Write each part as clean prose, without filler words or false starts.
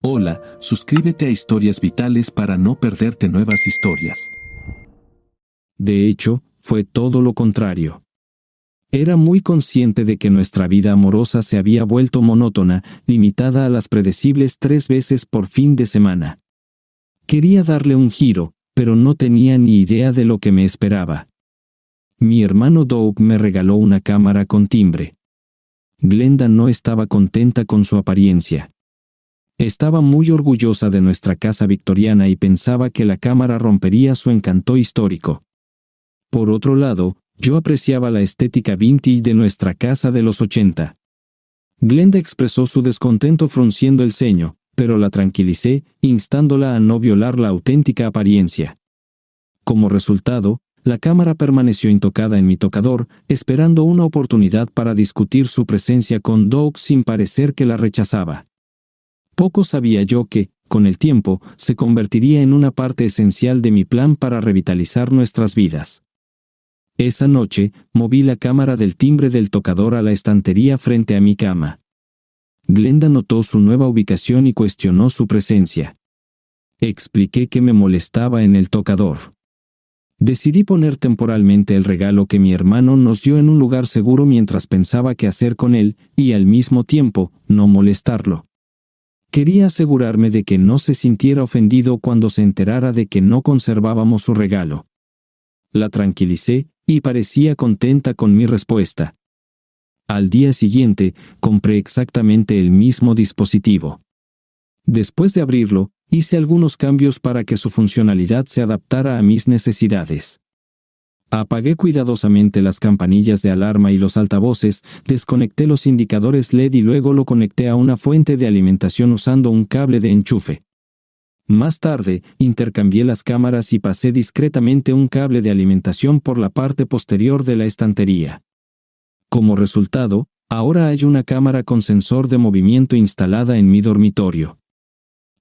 Hola, suscríbete a Historias Vitales para no perderte nuevas historias. De hecho, fue todo lo contrario. Era muy consciente de que nuestra vida amorosa se había vuelto monótona, limitada a las predecibles 3 veces por fin de semana. Quería darle un giro, pero no tenía ni idea de lo que me esperaba. Mi hermano Doug me regaló una cámara con timbre. Glenda no estaba contenta con su apariencia. Estaba muy orgullosa de nuestra casa victoriana y pensaba que la cámara rompería su encanto histórico. Por otro lado, yo apreciaba la estética vintage de nuestra casa de los 80. Glenda expresó su descontento frunciendo el ceño, pero la tranquilicé, instándola a no violar la auténtica apariencia. Como resultado, la cámara permaneció intocada en mi tocador, esperando una oportunidad para discutir su presencia con Doug sin parecer que la rechazaba. Poco sabía yo que, con el tiempo, se convertiría en una parte esencial de mi plan para revitalizar nuestras vidas. Esa noche, moví la cámara del timbre del tocador a la estantería frente a mi cama. Glenda notó su nueva ubicación y cuestionó su presencia. Expliqué que me molestaba en el tocador. Decidí poner temporalmente el regalo que mi hermano nos dio en un lugar seguro mientras pensaba qué hacer con él, y al mismo tiempo, no molestarlo. Quería asegurarme de que no se sintiera ofendido cuando se enterara de que no conservábamos su regalo. La tranquilicé, y parecía contenta con mi respuesta. Al día siguiente, compré exactamente el mismo dispositivo. Después de abrirlo, hice algunos cambios para que su funcionalidad se adaptara a mis necesidades. Apagué cuidadosamente las campanillas de alarma y los altavoces, desconecté los indicadores LED y luego lo conecté a una fuente de alimentación usando un cable de enchufe. Más tarde, intercambié las cámaras y pasé discretamente un cable de alimentación por la parte posterior de la estantería. Como resultado, ahora hay una cámara con sensor de movimiento instalada en mi dormitorio.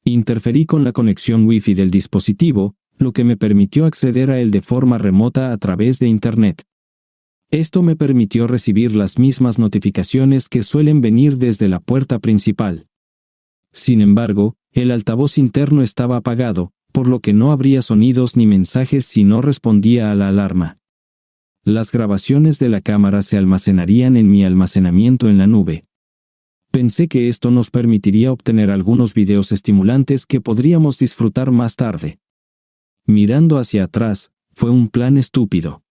Interferí con la conexión Wi-Fi del dispositivo, lo que me permitió acceder a él de forma remota a través de Internet. Esto me permitió recibir las mismas notificaciones que suelen venir desde la puerta principal. Sin embargo, el altavoz interno estaba apagado, por lo que no habría sonidos ni mensajes si no respondía a la alarma. Las grabaciones de la cámara se almacenarían en mi almacenamiento en la nube. Pensé que esto nos permitiría obtener algunos videos estimulantes que podríamos disfrutar más tarde. Mirando hacia atrás, fue un plan estúpido.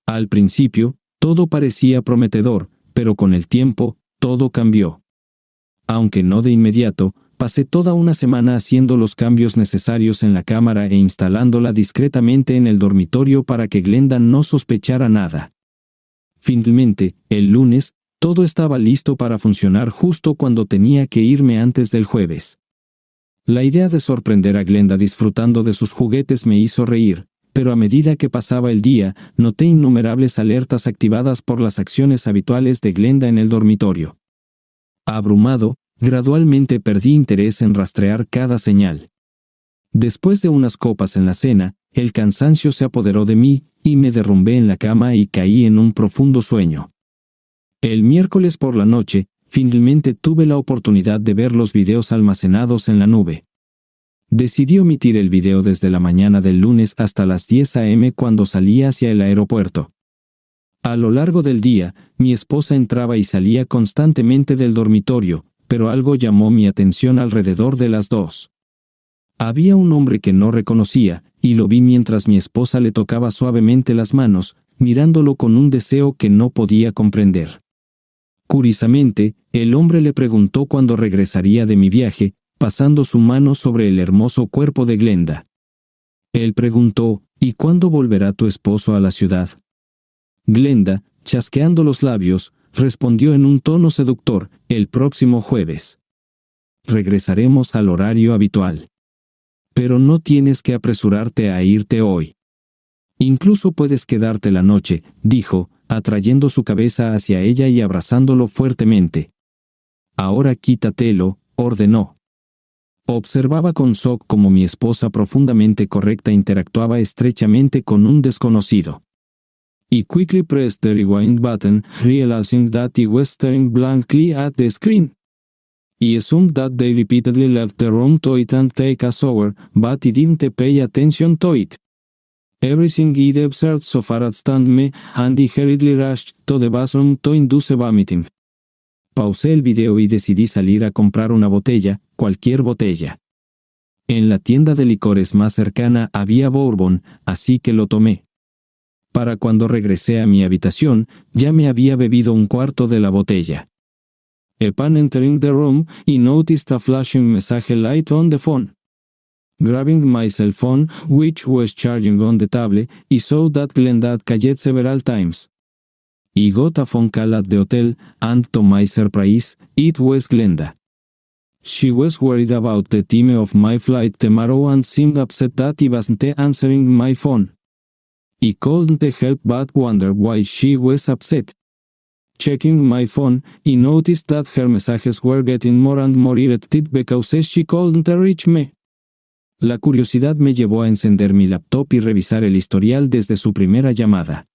Al principio, todo parecía prometedor, pero con el tiempo, todo cambió. Aunque no de inmediato, pasé toda una semana haciendo los cambios necesarios en la cámara e instalándola discretamente en el dormitorio para que Glenda no sospechara nada. Finalmente, el lunes, todo estaba listo para funcionar justo cuando tenía que irme antes del jueves. La idea de sorprender a Glenda disfrutando de sus juguetes me hizo reír, pero a medida que pasaba el día, noté innumerables alertas activadas por las acciones habituales de Glenda en el dormitorio. Abrumado, gradualmente perdí interés en rastrear cada señal. Después de unas copas en la cena, el cansancio se apoderó de mí, y me derrumbé en la cama y caí en un profundo sueño. El miércoles por la noche, finalmente tuve la oportunidad de ver los videos almacenados en la nube. Decidí omitir el video desde la mañana del lunes hasta las 10 a.m. cuando salía hacia el aeropuerto. A lo largo del día, mi esposa entraba y salía constantemente del dormitorio, pero algo llamó mi atención alrededor de las 2. Había un hombre que no reconocía, y lo vi mientras mi esposa le tocaba suavemente las manos, mirándolo con un deseo que no podía comprender. Curiosamente, el hombre le preguntó cuándo regresaría de mi viaje, pasando su mano sobre el hermoso cuerpo de Glenda. Él preguntó, ¿y cuándo volverá tu esposo a la ciudad? Glenda, chasqueando los labios, respondió en un tono seductor, el próximo jueves. Regresaremos al horario habitual. Pero no tienes que apresurarte a irte hoy. Incluso puedes quedarte la noche, dijo, atrayendo su cabeza hacia ella y abrazándolo fuertemente. Ahora quítatelo, ordenó. Observaba con shock cómo mi esposa profundamente correcta interactuaba estrechamente con un desconocido. He quickly pressed the rewind button, realizing that he was staring blankly at the screen. I assumed that they repeatedly left the room to eat and take a shower, but I didn't pay attention to it. Everything I'd observed so far had stunned me, and I hurriedly rushed to the bathroom to induce vomiting. Pausé el video y decidí salir a comprar una botella, cualquier botella. En la tienda de licores más cercana había bourbon, así que lo tomé. Para cuando regresé a mi habitación, ya me había bebido un cuarto de la botella. Upon entering the room, I noticed a flashing message light on the phone. Grabbing my cell phone, which was charging on the table, I saw that Glenda had called several times. I got a phone call at the hotel, and to my surprise, it was Glenda. She was worried about the time of my flight tomorrow and seemed upset that I wasn't answering my phone. I couldn't help but wonder why she was upset. Checking my phone, I noticed that her messages were getting more and more irritated because she couldn't reach me. La curiosidad me llevó a encender mi laptop y revisar el historial desde su primera llamada.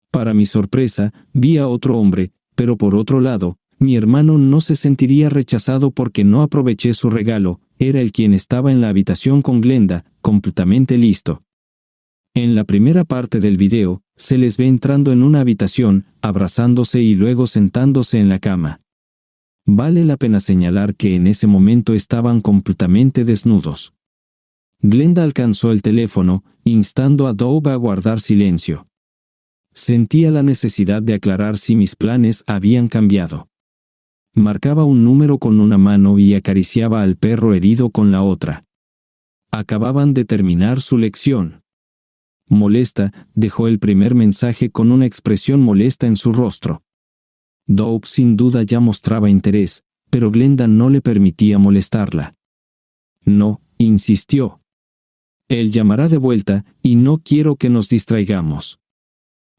Para mi sorpresa, vi a otro hombre, pero por otro lado, mi hermano no se sentiría rechazado porque no aproveché su regalo, era él quien estaba en la habitación con Glenda, completamente listo. En la primera parte del video, se les ve entrando en una habitación, abrazándose y luego sentándose en la cama. Vale la pena señalar que en ese momento estaban completamente desnudos. Glenda alcanzó el teléfono, instando a Doug a guardar silencio. Sentía la necesidad de aclarar si mis planes habían cambiado. Marcaba un número con una mano y acariciaba al perro herido con la otra. Acababan de terminar su lección. Molesta, dejó el primer mensaje con una expresión molesta en su rostro. Doug sin duda ya mostraba interés, pero Glenda no le permitía molestarla. No, insistió. Él llamará de vuelta, y no quiero que nos distraigamos.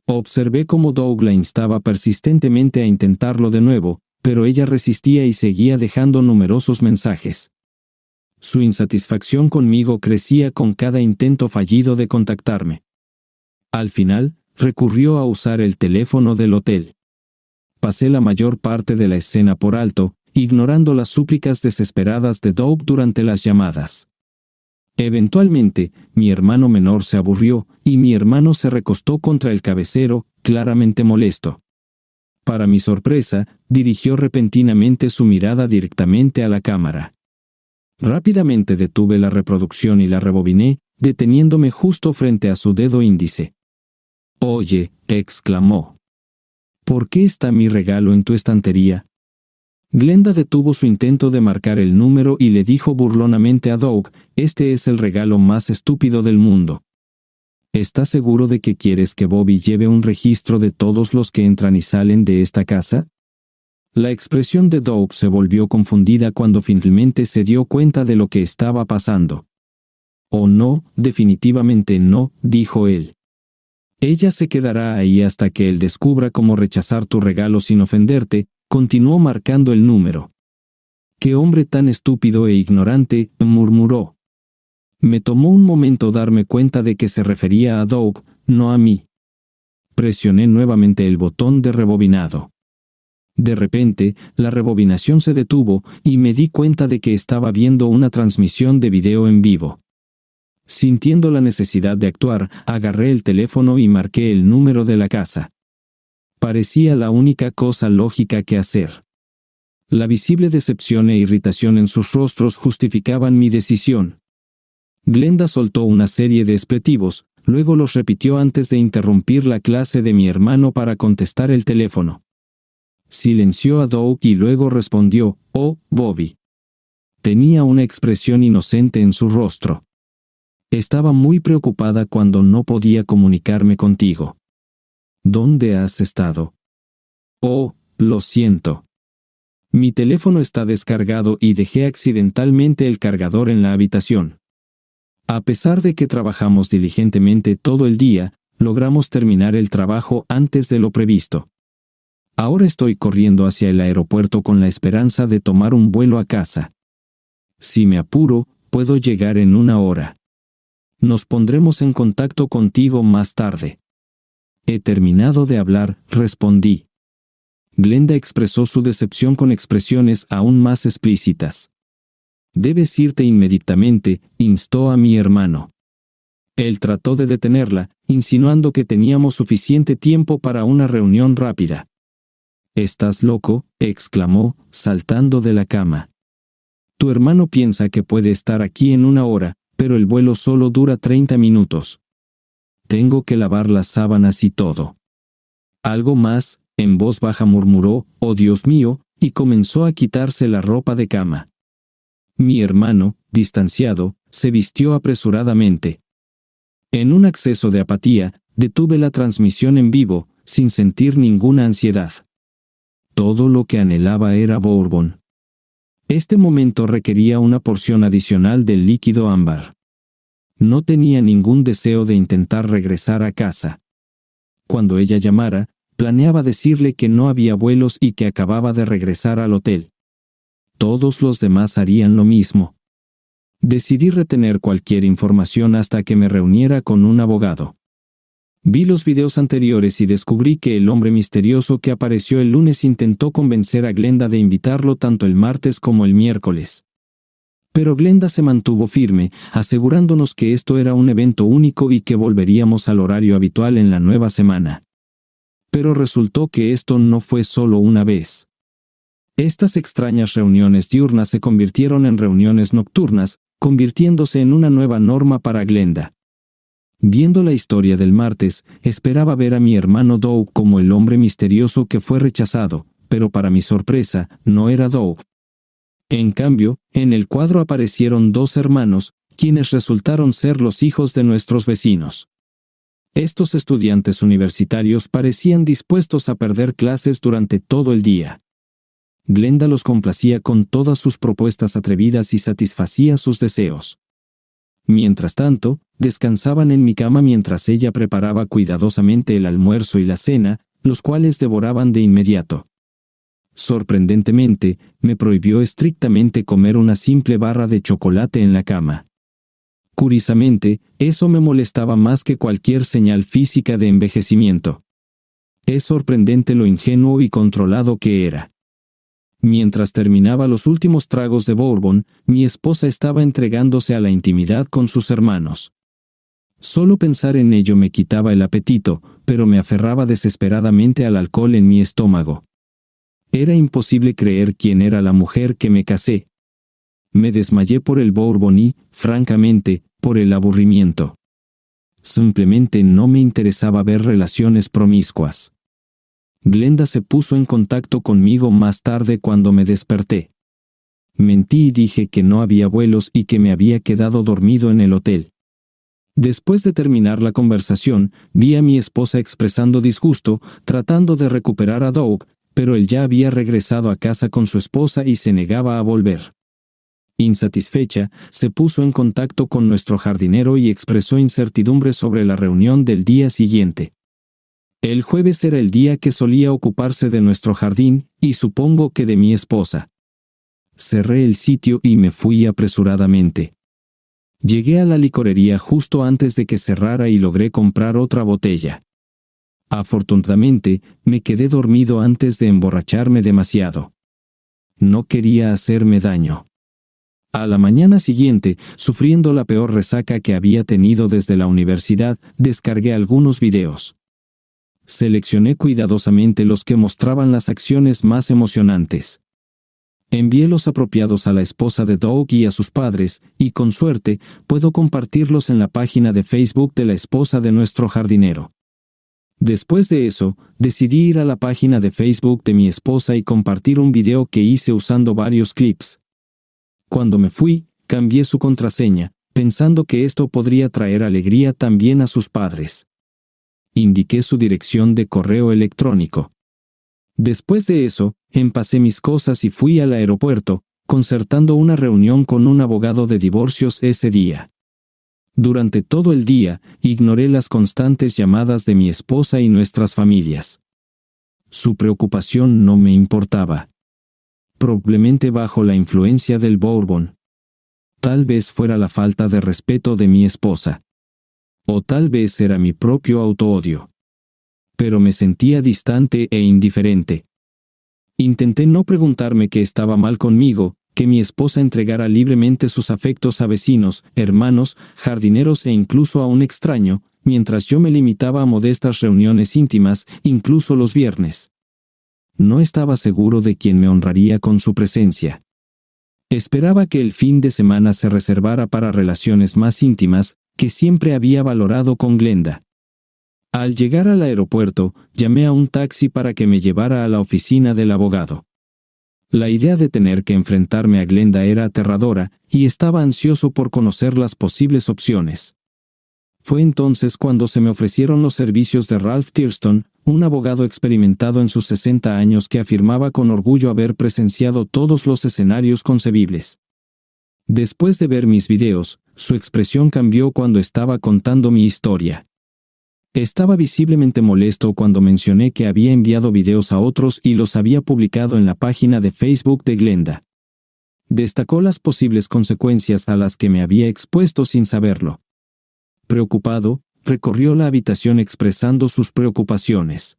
Observé cómo Doug la instaba persistentemente a intentarlo de nuevo, pero ella resistía y seguía dejando numerosos mensajes. Su insatisfacción conmigo crecía con cada intento fallido de contactarme. Al final, recurrió a usar el teléfono del hotel. Pasé la mayor parte de la escena por alto, ignorando las súplicas desesperadas de Doug durante las llamadas. Eventualmente, mi hermano menor se aburrió, y mi hermano se recostó contra el cabecero, claramente molesto. Para mi sorpresa, dirigió repentinamente su mirada directamente a la cámara. Rápidamente detuve la reproducción y la rebobiné, deteniéndome justo frente a su dedo índice. «Oye», exclamó. «¿Por qué está mi regalo en tu estantería?» Glenda detuvo su intento de marcar el número y le dijo burlonamente a Doug, «Este es el regalo más estúpido del mundo. ¿Estás seguro de que quieres que Bobby lleve un registro de todos los que entran y salen de esta casa?» La expresión de Doug se volvió confundida cuando finalmente se dio cuenta de lo que estaba pasando. «Oh no, definitivamente no», dijo él. «Ella se quedará ahí hasta que él descubra cómo rechazar tu regalo sin ofenderte», continuó marcando el número. «¡Qué hombre tan estúpido e ignorante!», murmuró. Me tomó un momento darme cuenta de que se refería a Doug, no a mí. Presioné nuevamente el botón de rebobinado. De repente, la rebobinación se detuvo y me di cuenta de que estaba viendo una transmisión de video en vivo. Sintiendo la necesidad de actuar, agarré el teléfono y marqué el número de la casa. Parecía la única cosa lógica que hacer. La visible decepción e irritación en sus rostros justificaban mi decisión. Glenda soltó una serie de expletivos, luego los repitió antes de interrumpir la clase de mi hermano para contestar el teléfono. Silenció a Doug y luego respondió, «Oh, Bobby». Tenía una expresión inocente en su rostro. «Estaba muy preocupada cuando no podía comunicarme contigo». «¿Dónde has estado?» «Oh, lo siento. Mi teléfono está descargado y dejé accidentalmente el cargador en la habitación». A pesar de que trabajamos diligentemente todo el día, logramos terminar el trabajo antes de lo previsto. Ahora estoy corriendo hacia el aeropuerto con la esperanza de tomar un vuelo a casa. Si me apuro, puedo llegar en 1 hora. Nos pondremos en contacto contigo más tarde. He terminado de hablar, respondí. Glenda expresó su decepción con expresiones aún más explícitas. «Debes irte inmediatamente», instó a mi hermano. Él trató de detenerla, insinuando que teníamos suficiente tiempo para una reunión rápida. «¿Estás loco?», exclamó, saltando de la cama. «Tu hermano piensa que puede estar aquí en 1 hora, pero el vuelo solo dura 30 minutos. Tengo que lavar las sábanas y todo». Algo más, en voz baja murmuró, «Oh Dios mío», y comenzó a quitarse la ropa de cama. Mi hermano, distanciado, se vistió apresuradamente. En un acceso de apatía, detuve la transmisión en vivo, sin sentir ninguna ansiedad. Todo lo que anhelaba era bourbon. Este momento requería una porción adicional del líquido ámbar. No tenía ningún deseo de intentar regresar a casa. Cuando ella llamara, planeaba decirle que no había vuelos y que acababa de regresar al hotel. Todos los demás harían lo mismo. Decidí retener cualquier información hasta que me reuniera con un abogado. Vi los videos anteriores y descubrí que el hombre misterioso que apareció el lunes intentó convencer a Glenda de invitarlo tanto el martes como el miércoles. Pero Glenda se mantuvo firme, asegurándonos que esto era un evento único y que volveríamos al horario habitual en la nueva semana. Pero resultó que esto no fue solo una vez. Estas extrañas reuniones diurnas se convirtieron en reuniones nocturnas, convirtiéndose en una nueva norma para Glenda. Viendo la historia del martes, esperaba ver a mi hermano Doug como el hombre misterioso que fue rechazado, pero para mi sorpresa, no era Doug. En cambio, en el cuadro aparecieron 2 hermanos, quienes resultaron ser los hijos de nuestros vecinos. Estos estudiantes universitarios parecían dispuestos a perder clases durante todo el día. Glenda los complacía con todas sus propuestas atrevidas y satisfacía sus deseos. Mientras tanto, descansaban en mi cama mientras ella preparaba cuidadosamente el almuerzo y la cena, los cuales devoraban de inmediato. Sorprendentemente, me prohibió estrictamente comer una simple barra de chocolate en la cama. Curiosamente, eso me molestaba más que cualquier señal física de envejecimiento. Es sorprendente lo ingenuo y controlado que era. Mientras terminaba los últimos tragos de bourbon, mi esposa estaba entregándose a la intimidad con sus hermanos. Solo pensar en ello me quitaba el apetito, pero me aferraba desesperadamente al alcohol en mi estómago. Era imposible creer quién era la mujer que me casé. Me desmayé por el bourbon y, francamente, por el aburrimiento. Simplemente no me interesaba ver relaciones promiscuas. Glenda se puso en contacto conmigo más tarde cuando me desperté. Mentí y dije que no había vuelos y que me había quedado dormido en el hotel. Después de terminar la conversación, vi a mi esposa expresando disgusto, tratando de recuperar a Doug, pero él ya había regresado a casa con su esposa y se negaba a volver. Insatisfecha, se puso en contacto con nuestro jardinero y expresó incertidumbre sobre la reunión del día siguiente. El jueves era el día que solía ocuparse de nuestro jardín, y supongo que de mi esposa. Cerré el sitio y me fui apresuradamente. Llegué a la licorería justo antes de que cerrara y logré comprar otra botella. Afortunadamente, me quedé dormido antes de emborracharme demasiado. No quería hacerme daño. A la mañana siguiente, sufriendo la peor resaca que había tenido desde la universidad, descargué algunos videos. Seleccioné cuidadosamente los que mostraban las acciones más emocionantes. Envié los apropiados a la esposa de Doug y a sus padres, y con suerte, puedo compartirlos en la página de Facebook de la esposa de nuestro jardinero. Después de eso, decidí ir a la página de Facebook de mi esposa y compartir un video que hice usando varios clips. Cuando me fui, cambié su contraseña, pensando que esto podría traer alegría también a sus padres. Indiqué su dirección de correo electrónico. Después de eso, empacé mis cosas y fui al aeropuerto, concertando una reunión con un abogado de divorcios ese día. Durante todo el día, ignoré las constantes llamadas de mi esposa y nuestras familias. Su preocupación no me importaba. Probablemente bajo la influencia del bourbon. Tal vez fuera la falta de respeto de mi esposa. O tal vez era mi propio autoodio. Pero me sentía distante e indiferente. Intenté no preguntarme qué estaba mal conmigo, que mi esposa entregara libremente sus afectos a vecinos, hermanos, jardineros e incluso a un extraño, mientras yo me limitaba a modestas reuniones íntimas, incluso los viernes. No estaba seguro de quién me honraría con su presencia. Esperaba que el fin de semana se reservara para relaciones más íntimas, que siempre había valorado con Glenda. Al llegar al aeropuerto, llamé a un taxi para que me llevara a la oficina del abogado. La idea de tener que enfrentarme a Glenda era aterradora, y estaba ansioso por conocer las posibles opciones. Fue entonces cuando se me ofrecieron los servicios de Ralph Thurston, un abogado experimentado en sus 60 años que afirmaba con orgullo haber presenciado todos los escenarios concebibles. Después de ver mis videos, su expresión cambió cuando estaba contando mi historia. Estaba visiblemente molesto cuando mencioné que había enviado videos a otros y los había publicado en la página de Facebook de Glenda. Destacó las posibles consecuencias a las que me había expuesto sin saberlo. Preocupado, recorrió la habitación expresando sus preocupaciones.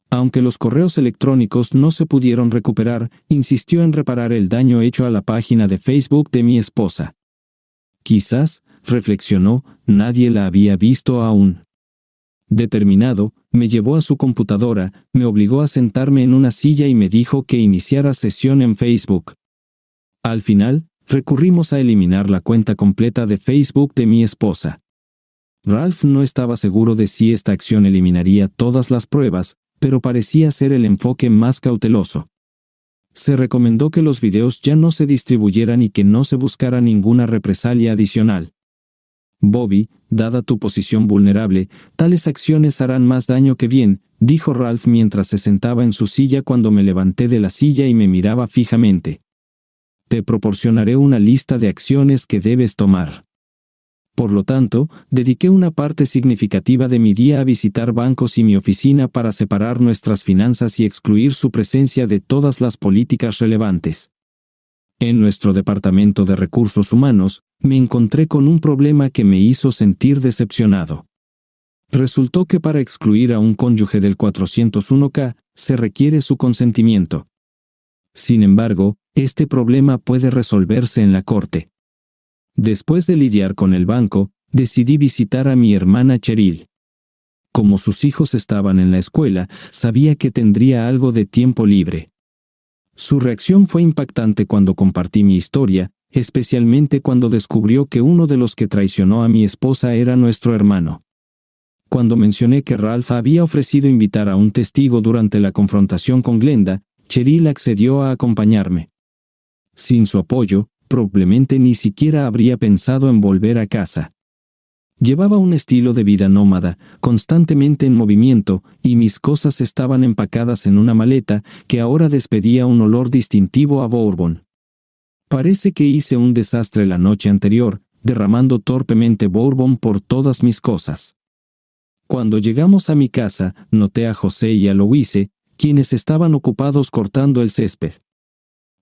Aunque los correos electrónicos no se pudieron recuperar, insistió en reparar el daño hecho a la página de Facebook de mi esposa. Quizás, reflexionó, nadie la había visto aún. Determinado, me llevó a su computadora, me obligó a sentarme en una silla y me dijo que iniciara sesión en Facebook. Al final, recurrimos a eliminar la cuenta completa de Facebook de mi esposa. Ralph no estaba seguro de si esta acción eliminaría todas las pruebas, pero parecía ser el enfoque más cauteloso. Se recomendó que los videos ya no se distribuyeran y que no se buscara ninguna represalia adicional. Bobby, dada tu posición vulnerable, tales acciones harán más daño que bien, dijo Ralph mientras se sentaba en su silla cuando me levanté de la silla y me miraba fijamente. Te proporcionaré una lista de acciones que debes tomar. Por lo tanto, dediqué una parte significativa de mi día a visitar bancos y mi oficina para separar nuestras finanzas y excluir su presencia de todas las políticas relevantes. En nuestro departamento de recursos humanos, me encontré con un problema que me hizo sentir decepcionado. Resultó que para excluir a un cónyuge del 401k, se requiere su consentimiento. Sin embargo, este problema puede resolverse en la corte. Después de lidiar con el banco, decidí visitar a mi hermana Cheryl. Como sus hijos estaban en la escuela, sabía que tendría algo de tiempo libre. Su reacción fue impactante cuando compartí mi historia, especialmente cuando descubrió que uno de los que traicionó a mi esposa era nuestro hermano. Cuando mencioné que Ralph había ofrecido invitar a un testigo durante la confrontación con Glenda, Cheryl accedió a acompañarme. Sin su apoyo, probablemente ni siquiera habría pensado en volver a casa. Llevaba un estilo de vida nómada, constantemente en movimiento, y mis cosas estaban empacadas en una maleta que ahora despedía un olor distintivo a bourbon. Parece que hice un desastre la noche anterior, derramando torpemente bourbon por todas mis cosas. Cuando llegamos a mi casa, noté a José y a Louise, quienes estaban ocupados cortando el césped.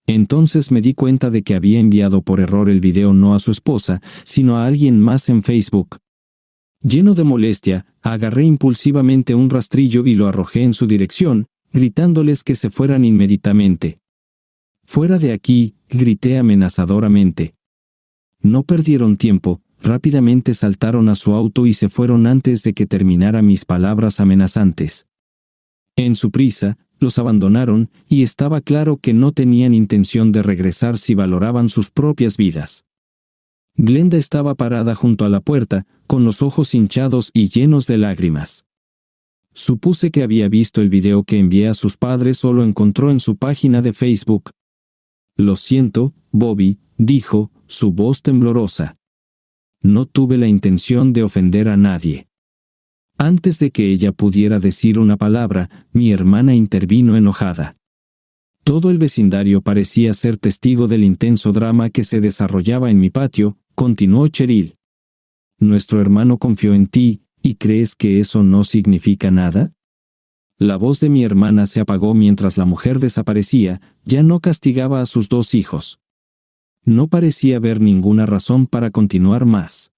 Entonces me di cuenta de que había enviado por error el video no a su esposa, sino a alguien más en Facebook. Lleno de molestia, agarré impulsivamente un rastrillo y lo arrojé en su dirección, gritándoles que se fueran inmediatamente. «Fuera de aquí», grité amenazadoramente. No perdieron tiempo, rápidamente saltaron a su auto y se fueron antes de que terminara mis palabras amenazantes. En su prisa, los abandonaron, y estaba claro que no tenían intención de regresar si valoraban sus propias vidas. Glenda estaba parada junto a la puerta, con los ojos hinchados y llenos de lágrimas. Supuse que había visto el video que envié a sus padres o lo encontró en su página de Facebook. «Lo siento, Bobby», dijo, su voz temblorosa. «No tuve la intención de ofender a nadie». Antes de que ella pudiera decir una palabra, mi hermana intervino enojada. Todo el vecindario parecía ser testigo del intenso drama que se desarrollaba en mi patio, continuó Cheryl. «Nuestro hermano confió en ti, ¿y crees que eso no significa nada?» La voz de mi hermana se apagó mientras la mujer desaparecía, ya no castigaba a sus dos hijos. No parecía haber ninguna razón para continuar más.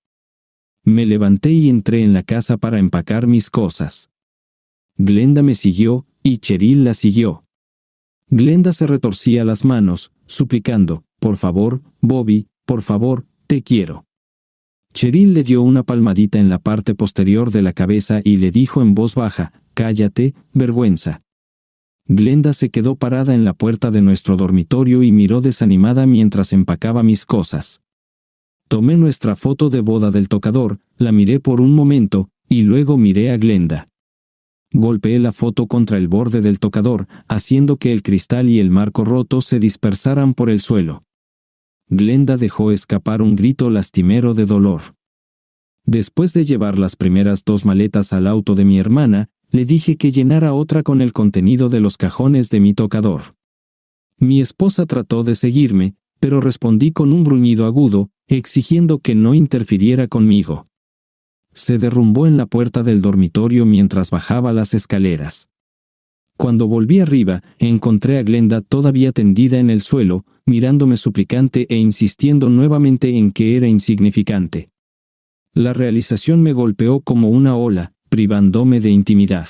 Me levanté y entré en la casa para empacar mis cosas. Glenda me siguió, y Cheryl la siguió. Glenda se retorcía las manos, suplicando, «Por favor, Bobby, por favor, te quiero». Cheryl le dio una palmadita en la parte posterior de la cabeza y le dijo en voz baja, «Cállate, vergüenza». Glenda se quedó parada en la puerta de nuestro dormitorio y miró desanimada mientras empacaba mis cosas. Tomé nuestra foto de boda del tocador, la miré por un momento, y luego miré a Glenda. Golpeé la foto contra el borde del tocador, haciendo que el cristal y el marco roto se dispersaran por el suelo. Glenda dejó escapar un grito lastimero de dolor. Después de llevar las primeras 2 maletas al auto de mi hermana, le dije que llenara otra con el contenido de los cajones de mi tocador. Mi esposa trató de seguirme, pero respondí con un gruñido agudo, exigiendo que no interfiriera conmigo. Se derrumbó en la puerta del dormitorio mientras bajaba las escaleras. Cuando volví arriba, encontré a Glenda todavía tendida en el suelo, mirándome suplicante e insistiendo nuevamente en que era insignificante. La realización me golpeó como una ola, privándome de intimidad.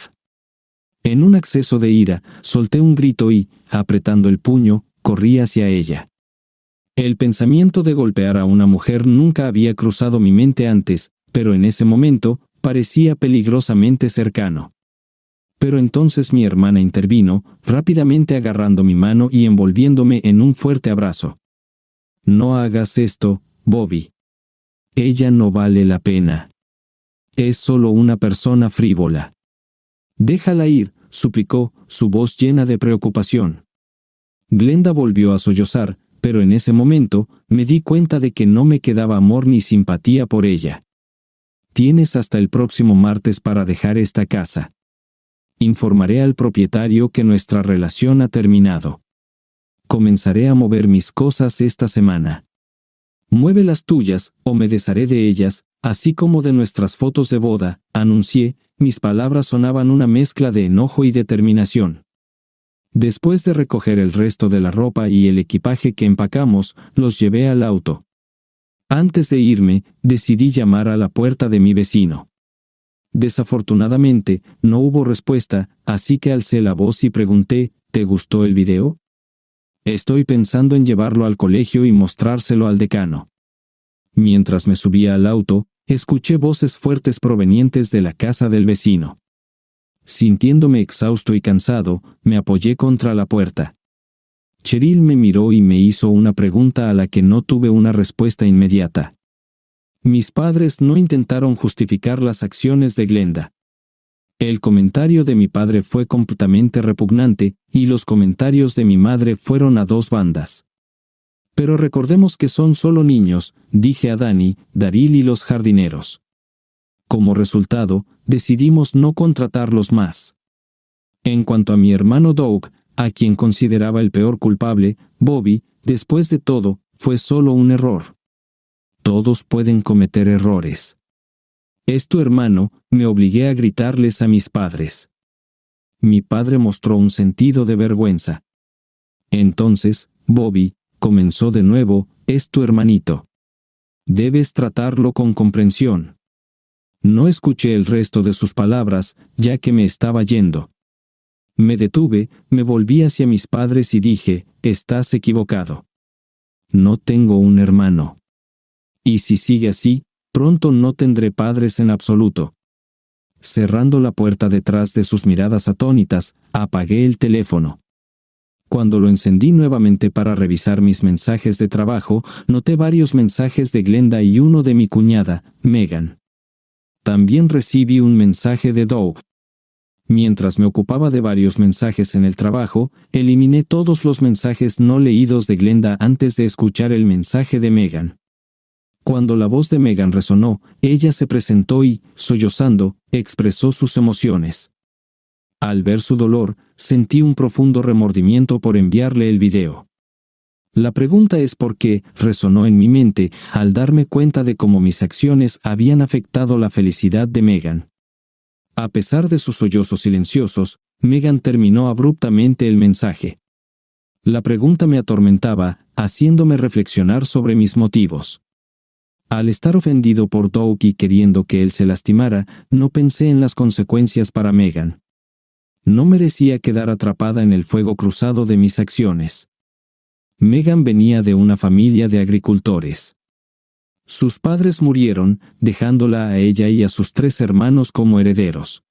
En un acceso de ira, solté un grito y, apretando el puño, corrí hacia ella. El pensamiento de golpear a una mujer nunca había cruzado mi mente antes, pero en ese momento, parecía peligrosamente cercano. Pero entonces mi hermana intervino, rápidamente agarrando mi mano y envolviéndome en un fuerte abrazo. «No hagas esto, Bobby. Ella no vale la pena. Es solo una persona frívola. Déjala ir», suplicó, su voz llena de preocupación. Glenda volvió a sollozar, pero en ese momento, me di cuenta de que no me quedaba amor ni simpatía por ella. «Tienes hasta el próximo martes para dejar esta casa. Informaré al propietario que nuestra relación ha terminado. Comenzaré a mover mis cosas esta semana. Mueve las tuyas, o me desharé de ellas, así como de nuestras fotos de boda», anuncié. Mis palabras sonaban una mezcla de enojo y determinación. Después de recoger el resto de la ropa y el equipaje que empacamos, los llevé al auto. Antes de irme, decidí llamar a la puerta de mi vecino. Desafortunadamente, no hubo respuesta, así que alcé la voz y pregunté, «¿Te gustó el video? Estoy pensando en llevarlo al colegio y mostrárselo al decano». Mientras me subía al auto, escuché voces fuertes provenientes de la casa del vecino. Sintiéndome exhausto y cansado, me apoyé contra la puerta. Cheryl me miró y me hizo una pregunta a la que no tuve una respuesta inmediata. Mis padres no intentaron justificar las acciones de Glenda. El comentario de mi padre fue completamente repugnante, y los comentarios de mi madre fueron a 2 bandas. «Pero recordemos que son solo niños», dije a Dani, Daryl y los jardineros. Como resultado, decidimos no contratarlos más. En cuanto a mi hermano Doug, a quien consideraba el peor culpable, Bobby, después de todo, fue solo un error. Todos pueden cometer errores. «Es tu hermano», me obligué a gritarles a mis padres. Mi padre mostró un sentido de vergüenza. «Entonces, Bobby», comenzó de nuevo, «es tu hermanito. Debes tratarlo con comprensión». No escuché el resto de sus palabras, ya que me estaba yendo. Me detuve, me volví hacia mis padres y dije, «Estás equivocado. No tengo un hermano. Y si sigue así, pronto no tendré padres en absoluto». Cerrando la puerta detrás de sus miradas atónitas, apagué el teléfono. Cuando lo encendí nuevamente para revisar mis mensajes de trabajo, noté varios mensajes de Glenda y uno de mi cuñada, Megan. También recibí un mensaje de Doug. Mientras me ocupaba de varios mensajes en el trabajo, eliminé todos los mensajes no leídos de Glenda antes de escuchar el mensaje de Megan. Cuando la voz de Megan resonó, ella se presentó y, sollozando, expresó sus emociones. Al ver su dolor, sentí un profundo remordimiento por enviarle el video. La pregunta es por qué, resonó en mi mente, al darme cuenta de cómo mis acciones habían afectado la felicidad de Megan. A pesar de sus sollozos silenciosos, Megan terminó abruptamente el mensaje. La pregunta me atormentaba, haciéndome reflexionar sobre mis motivos. Al estar ofendido por Doug y queriendo que él se lastimara, no pensé en las consecuencias para Megan. No merecía quedar atrapada en el fuego cruzado de mis acciones. Megan venía de una familia de agricultores. Sus padres murieron, dejándola a ella y a sus 3 hermanos como herederos.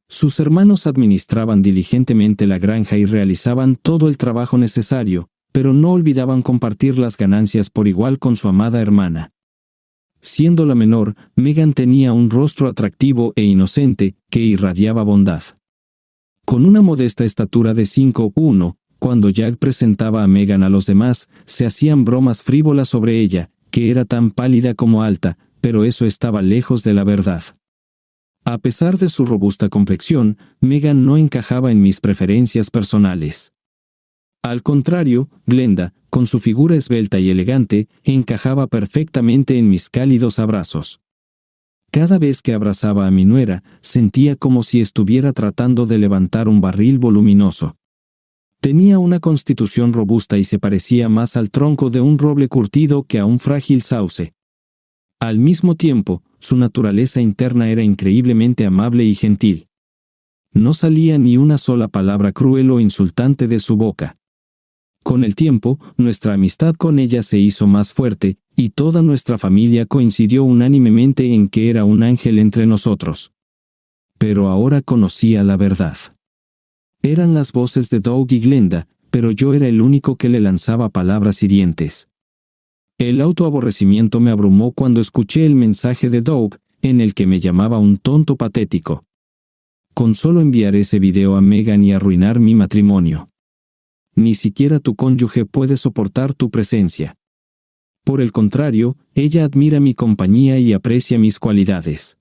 Sus hermanos administraban diligentemente la granja y realizaban todo el trabajo necesario, pero no olvidaban compartir las ganancias por igual con su amada hermana. Siendo la menor, Megan tenía un rostro atractivo e inocente que irradiaba bondad. Con una modesta estatura de 5'1", cuando Jack presentaba a Megan a los demás, se hacían bromas frívolas sobre ella, que era tan pálida como alta, pero eso estaba lejos de la verdad. A pesar de su robusta complexión, Megan no encajaba en mis preferencias personales. Al contrario, Glenda, con su figura esbelta y elegante, encajaba perfectamente en mis cálidos abrazos. Cada vez que abrazaba a mi nuera, sentía como si estuviera tratando de levantar un barril voluminoso. Tenía una constitución robusta y se parecía más al tronco de un roble curtido que a un frágil sauce. Al mismo tiempo, su naturaleza interna era increíblemente amable y gentil. No salía ni una sola palabra cruel o insultante de su boca. Con el tiempo, nuestra amistad con ella se hizo más fuerte, y toda nuestra familia coincidió unánimemente en que era un ángel entre nosotros. Pero ahora conocía la verdad. Eran las voces de Doug y Glenda, pero yo era el único que le lanzaba palabras hirientes. El autoaborrecimiento me abrumó cuando escuché el mensaje de Doug, en el que me llamaba un tonto patético. Con solo enviar ese video a Megan y arruinar mi matrimonio. Ni siquiera tu cónyuge puede soportar tu presencia. Por el contrario, ella admira mi compañía y aprecia mis cualidades.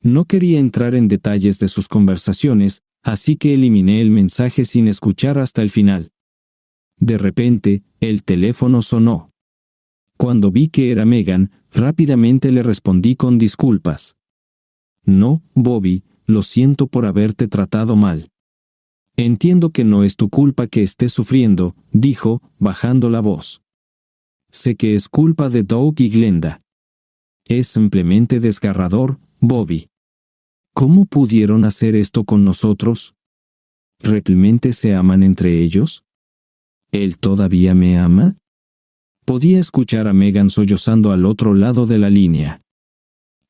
No quería entrar en detalles de sus conversaciones, así que eliminé el mensaje sin escuchar hasta el final. De repente, el teléfono sonó. Cuando vi que era Megan, rápidamente le respondí con disculpas. No, Bobby, lo siento por haberte tratado mal. Entiendo que no es tu culpa que estés sufriendo, dijo, bajando la voz. Sé que es culpa de Doug y Glenda. Es simplemente desgarrador, Bobby. ¿Cómo pudieron hacer esto con nosotros? ¿Realmente se aman entre ellos? ¿Él todavía me ama? Podía escuchar a Megan sollozando al otro lado de la línea.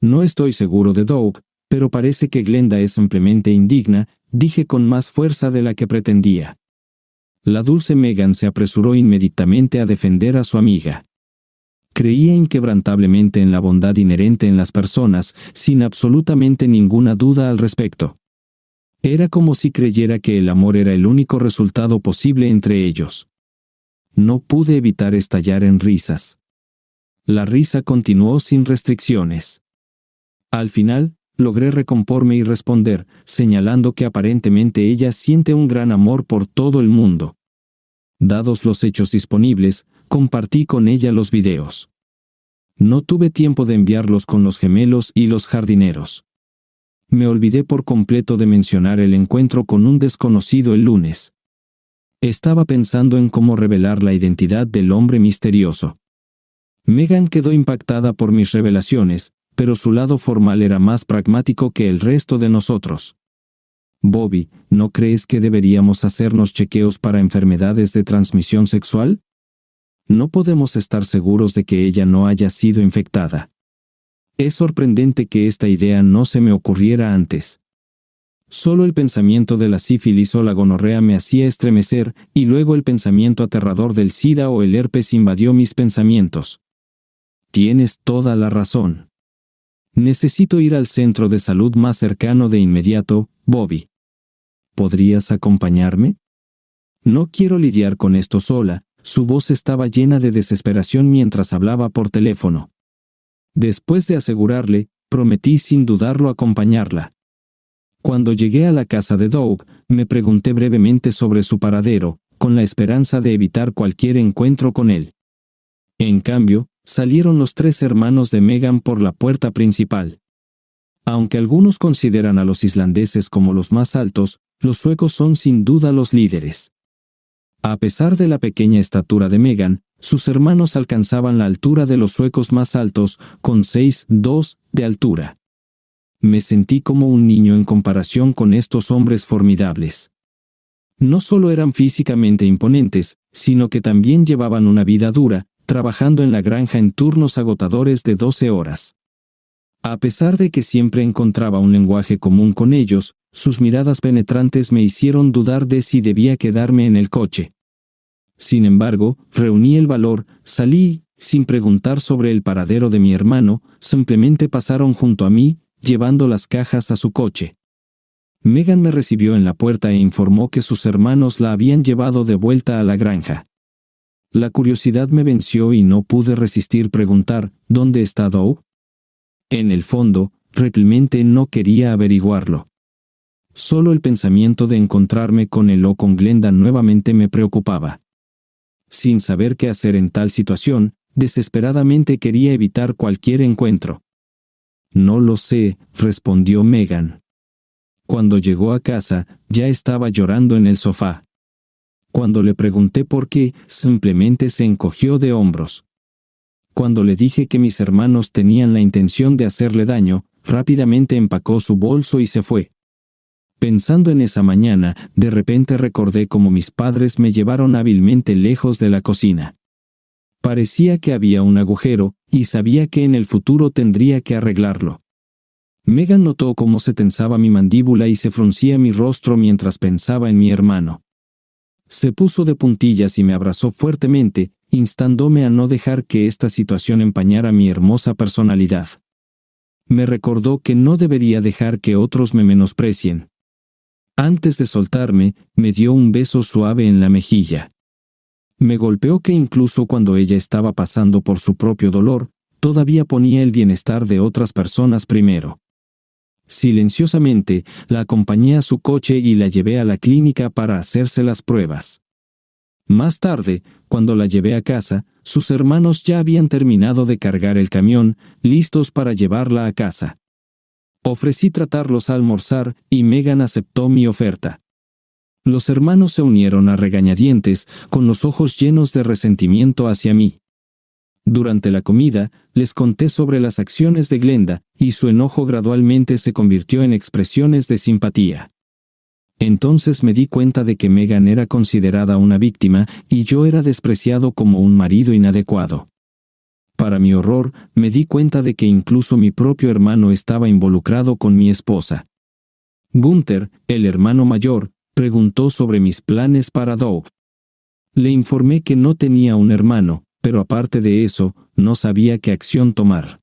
No estoy seguro de Doug, pero parece que Glenda es simplemente indigna, dije con más fuerza de la que pretendía. La dulce Megan se apresuró inmediatamente a defender a su amiga. Creía inquebrantablemente en la bondad inherente en las personas, sin absolutamente ninguna duda al respecto. Era como si creyera que el amor era el único resultado posible entre ellos. No pude evitar estallar en risas. La risa continuó sin restricciones. Al final, logré recomponerme y responder, señalando que aparentemente ella siente un gran amor por todo el mundo. Dados los hechos disponibles, compartí con ella los videos. No tuve tiempo de enviarlos con los gemelos y los jardineros. Me olvidé por completo de mencionar el encuentro con un desconocido el lunes. Estaba pensando en cómo revelar la identidad del hombre misterioso. Megan quedó impactada por mis revelaciones, pero su lado formal era más pragmático que el resto de nosotros. Bobby, ¿no crees que deberíamos hacernos chequeos para enfermedades de transmisión sexual? No podemos estar seguros de que ella no haya sido infectada. Es sorprendente que esta idea no se me ocurriera antes. Solo el pensamiento de la sífilis o la gonorrea me hacía estremecer, y luego el pensamiento aterrador del SIDA o el herpes invadió mis pensamientos. Tienes toda la razón. Necesito ir al centro de salud más cercano de inmediato, Bobby. ¿Podrías acompañarme? No quiero lidiar con esto sola. Su voz estaba llena de desesperación mientras hablaba por teléfono. Después de asegurarle, prometí sin dudarlo acompañarla. Cuando llegué a la casa de Doug, me pregunté brevemente sobre su paradero, con la esperanza de evitar cualquier encuentro con él. En cambio, salieron los 3 hermanos de Megan por la puerta principal. Aunque algunos consideran a los islandeses como los más altos, los suecos son sin duda los líderes. A pesar de la pequeña estatura de Megan, sus hermanos alcanzaban la altura de los suecos más altos, con 6'2" de altura. Me sentí como un niño en comparación con estos hombres formidables. No solo eran físicamente imponentes, sino que también llevaban una vida dura, trabajando en la granja en turnos agotadores de 12 horas. A pesar de que siempre encontraba un lenguaje común con ellos, sus miradas penetrantes me hicieron dudar de si debía quedarme en el coche. Sin embargo, reuní el valor, salí, sin preguntar sobre el paradero de mi hermano, simplemente pasaron junto a mí, llevando las cajas a su coche. Megan me recibió en la puerta e informó que sus hermanos la habían llevado de vuelta a la granja. La curiosidad me venció y no pude resistir preguntar, ¿dónde está Doug? En el fondo, realmente no quería averiguarlo. Solo el pensamiento de encontrarme con él o con Glenda nuevamente me preocupaba. Sin saber qué hacer en tal situación, desesperadamente quería evitar cualquier encuentro. No lo sé, respondió Megan. Cuando llegó a casa, ya estaba llorando en el sofá. Cuando le pregunté por qué, simplemente se encogió de hombros. Cuando le dije que mis hermanos tenían la intención de hacerle daño, rápidamente empacó su bolso y se fue. Pensando en esa mañana, de repente recordé cómo mis padres me llevaron hábilmente lejos de la cocina. Parecía que había un agujero, y sabía que en el futuro tendría que arreglarlo. Megan notó cómo se tensaba mi mandíbula y se fruncía mi rostro mientras pensaba en mi hermano. Se puso de puntillas y me abrazó fuertemente, instándome a no dejar que esta situación empañara mi hermosa personalidad. Me recordó que no debería dejar que otros me menosprecien. Antes de soltarme, me dio un beso suave en la mejilla. Me golpeó que incluso cuando ella estaba pasando por su propio dolor, todavía ponía el bienestar de otras personas primero. Silenciosamente, la acompañé a su coche y la llevé a la clínica para hacerse las pruebas. Más tarde, cuando la llevé a casa, sus hermanos ya habían terminado de cargar el camión, listos para llevarla a casa. Ofrecí tratarlos a almorzar y Megan aceptó mi oferta. Los hermanos se unieron a regañadientes, con los ojos llenos de resentimiento hacia mí. Durante la comida, les conté sobre las acciones de Glenda, y su enojo gradualmente se convirtió en expresiones de simpatía. Entonces me di cuenta de que Megan era considerada una víctima, y yo era despreciado como un marido inadecuado. Para mi horror, me di cuenta de que incluso mi propio hermano estaba involucrado con mi esposa. Gunther, el hermano mayor, preguntó sobre mis planes para Doug. Le informé que no tenía un hermano, pero aparte de eso, no sabía qué acción tomar.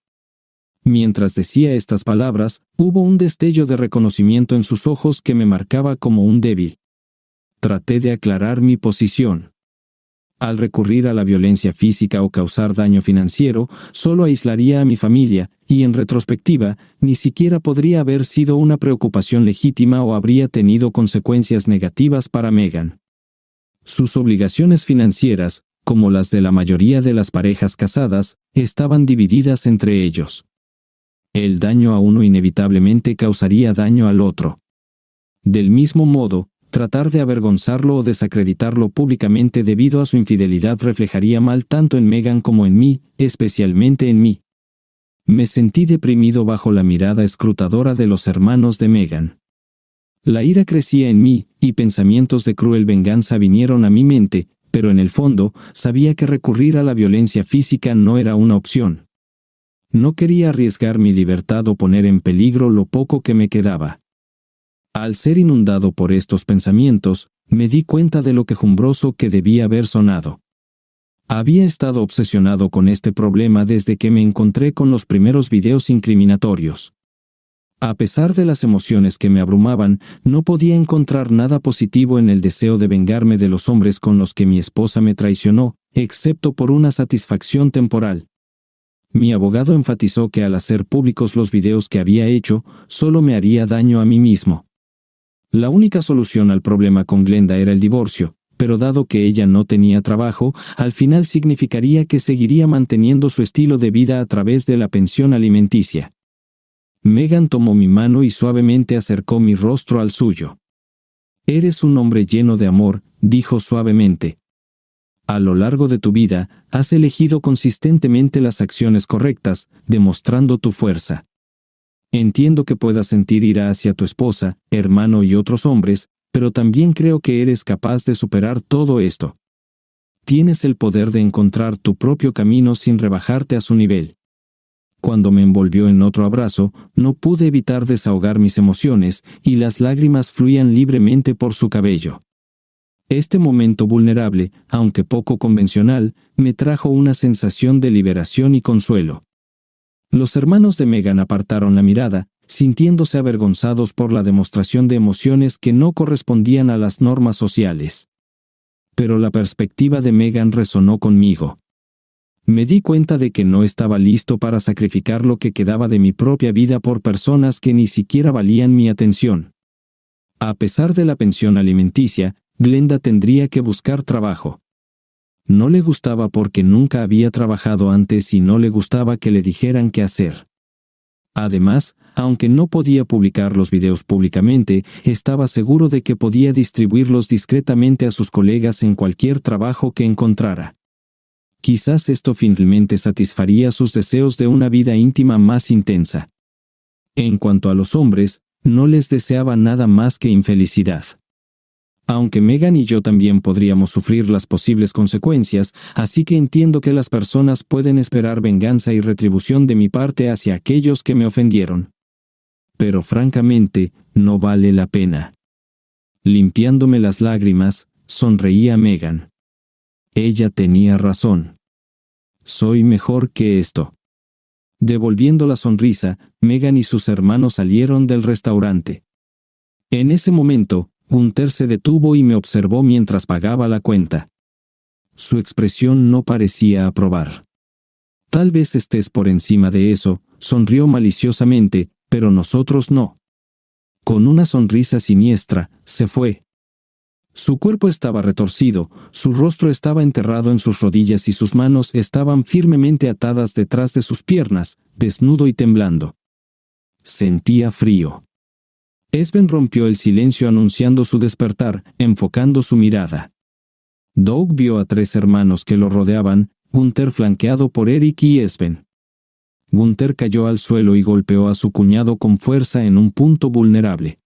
Mientras decía estas palabras, hubo un destello de reconocimiento en sus ojos que me marcaba como un débil. Traté de aclarar mi posición. Al recurrir a la violencia física o causar daño financiero, solo aislaría a mi familia, y en retrospectiva, ni siquiera podría haber sido una preocupación legítima o habría tenido consecuencias negativas para Megan. Sus obligaciones financieras, como las de la mayoría de las parejas casadas, estaban divididas entre ellos. El daño a uno inevitablemente causaría daño al otro. Del mismo modo, tratar de avergonzarlo o desacreditarlo públicamente debido a su infidelidad reflejaría mal tanto en Megan como en mí, especialmente en mí. Me sentí deprimido bajo la mirada escrutadora de los hermanos de Megan. La ira crecía en mí, y pensamientos de cruel venganza vinieron a mi mente, pero en el fondo, sabía que recurrir a la violencia física no era una opción. No quería arriesgar mi libertad o poner en peligro lo poco que me quedaba. Al ser inundado por estos pensamientos, me di cuenta de lo quejumbroso que debía haber sonado. Había estado obsesionado con este problema desde que me encontré con los primeros videos incriminatorios. A pesar de las emociones que me abrumaban, no podía encontrar nada positivo en el deseo de vengarme de los hombres con los que mi esposa me traicionó, excepto por una satisfacción temporal. Mi abogado enfatizó que al hacer públicos los videos que había hecho, solo me haría daño a mí mismo. La única solución al problema con Glenda era el divorcio, pero dado que ella no tenía trabajo, al final significaría que seguiría manteniendo su estilo de vida a través de la pensión alimenticia. Megan tomó mi mano y suavemente acercó mi rostro al suyo. «Eres un hombre lleno de amor», dijo suavemente. «A lo largo de tu vida, has elegido consistentemente las acciones correctas, demostrando tu fuerza. Entiendo que puedas sentir ira hacia tu esposa, hermano y otros hombres, pero también creo que eres capaz de superar todo esto. Tienes el poder de encontrar tu propio camino sin rebajarte a su nivel. Cuando me envolvió en otro abrazo, no pude evitar desahogar mis emociones, y las lágrimas fluían libremente por su cabello. Este momento vulnerable, aunque poco convencional, me trajo una sensación de liberación y consuelo. Los hermanos de Megan apartaron la mirada, sintiéndose avergonzados por la demostración de emociones que no correspondían a las normas sociales. Pero la perspectiva de Megan resonó conmigo. Me di cuenta de que no estaba listo para sacrificar lo que quedaba de mi propia vida por personas que ni siquiera valían mi atención. A pesar de la pensión alimenticia, Glenda tendría que buscar trabajo. No le gustaba porque nunca había trabajado antes y no le gustaba que le dijeran qué hacer. Además, aunque no podía publicar los videos públicamente, estaba seguro de que podía distribuirlos discretamente a sus colegas en cualquier trabajo que encontrara. Quizás esto finalmente satisfaría sus deseos de una vida íntima más intensa. En cuanto a los hombres, no les deseaba nada más que infelicidad. Aunque Megan y yo también podríamos sufrir las posibles consecuencias, así que entiendo que las personas pueden esperar venganza y retribución de mi parte hacia aquellos que me ofendieron. Pero francamente, no vale la pena. Limpiándome las lágrimas, sonreí a Megan. Ella tenía razón. Soy mejor que esto. Devolviendo la sonrisa, Megan y sus hermanos salieron del restaurante. En ese momento, Gunther se detuvo y me observó mientras pagaba la cuenta. Su expresión no parecía aprobar. Tal vez estés por encima de eso, sonrió maliciosamente, pero nosotros no. Con una sonrisa siniestra, se fue. Su cuerpo estaba retorcido, su rostro estaba enterrado en sus rodillas y sus manos estaban firmemente atadas detrás de sus piernas, desnudo y temblando. Sentía frío. Esben rompió el silencio anunciando su despertar, enfocando su mirada. Doug vio a 3 hermanos que lo rodeaban, Gunther flanqueado por Eric y Esben. Gunther cayó al suelo y golpeó a su cuñado con fuerza en un punto vulnerable.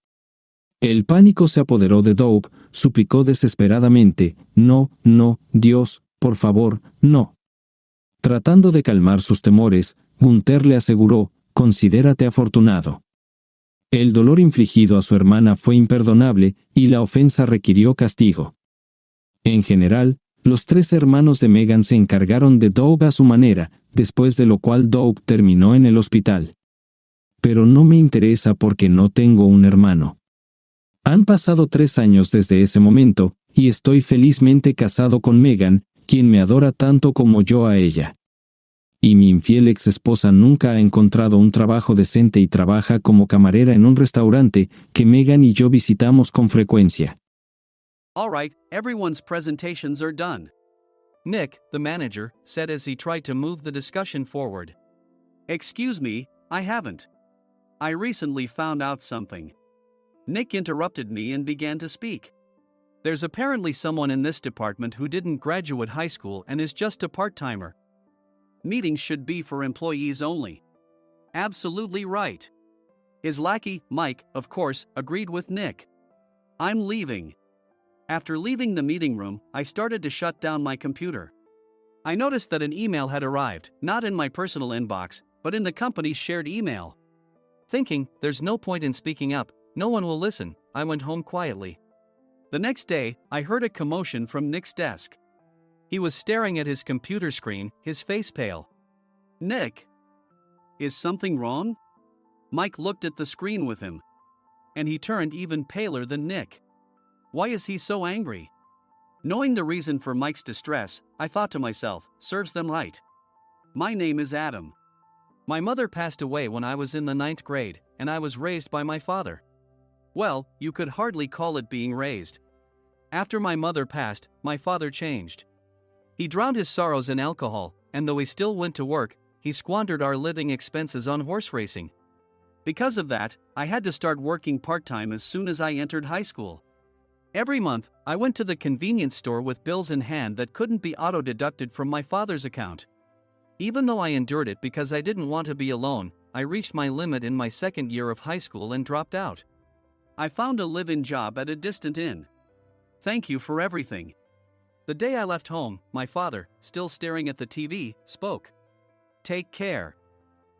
El pánico se apoderó de Doug, suplicó desesperadamente, «No, no, Dios, por favor, no». Tratando de calmar sus temores, Gunther le aseguró, «Considérate afortunado». El dolor infligido a su hermana fue imperdonable, y la ofensa requirió castigo. En general, los 3 hermanos de Megan se encargaron de Doug a su manera, después de lo cual Doug terminó en el hospital. Pero no me interesa porque no tengo un hermano. Han pasado 3 años desde ese momento, y estoy felizmente casado con Megan, quien me adora tanto como yo a ella. Y mi infiel ex esposa nunca ha encontrado un trabajo decente y trabaja como camarera en un restaurante que Megan y yo visitamos con frecuencia. All right, everyone's presentations are done. Nick, the manager, said as he tried to move the discussion forward. Excuse me, I haven't. I recently found out something. Nick interrupted me and began to speak. There's apparently someone in this department who didn't graduate high school and is just a part-timer. Meetings should be for employees only. Absolutely right. His lackey, Mike, of course, agreed with Nick. I'm leaving. After leaving the meeting room, I started to shut down my computer. I noticed that an email had arrived, not in my personal inbox, but in the company's shared email. Thinking, there's no point in speaking up, no one will listen, I went home quietly. The next day, I heard a commotion from Nick's desk. He was staring at his computer screen, his face pale. Nick? Is something wrong? Mike looked at the screen with him. And he turned even paler than Nick. Why is he so angry? Knowing the reason for Mike's distress, I thought to myself, serves them right. My name is Adam. My mother passed away when I was in the 9th grade, and I was raised by my father. Well, you could hardly call it being raised. After my mother passed, my father changed. He drowned his sorrows in alcohol, and though he still went to work, he squandered our living expenses on horse racing. Because of that, I had to start working part-time as soon as I entered high school. Every month, I went to the convenience store with bills in hand that couldn't be auto-deducted from my father's account. Even though I endured it because I didn't want to be alone, I reached my limit in my second year of high school and dropped out. I found a live-in job at a distant inn. Thank you for everything. The day I left home, my father, still staring at the TV, spoke. Take care.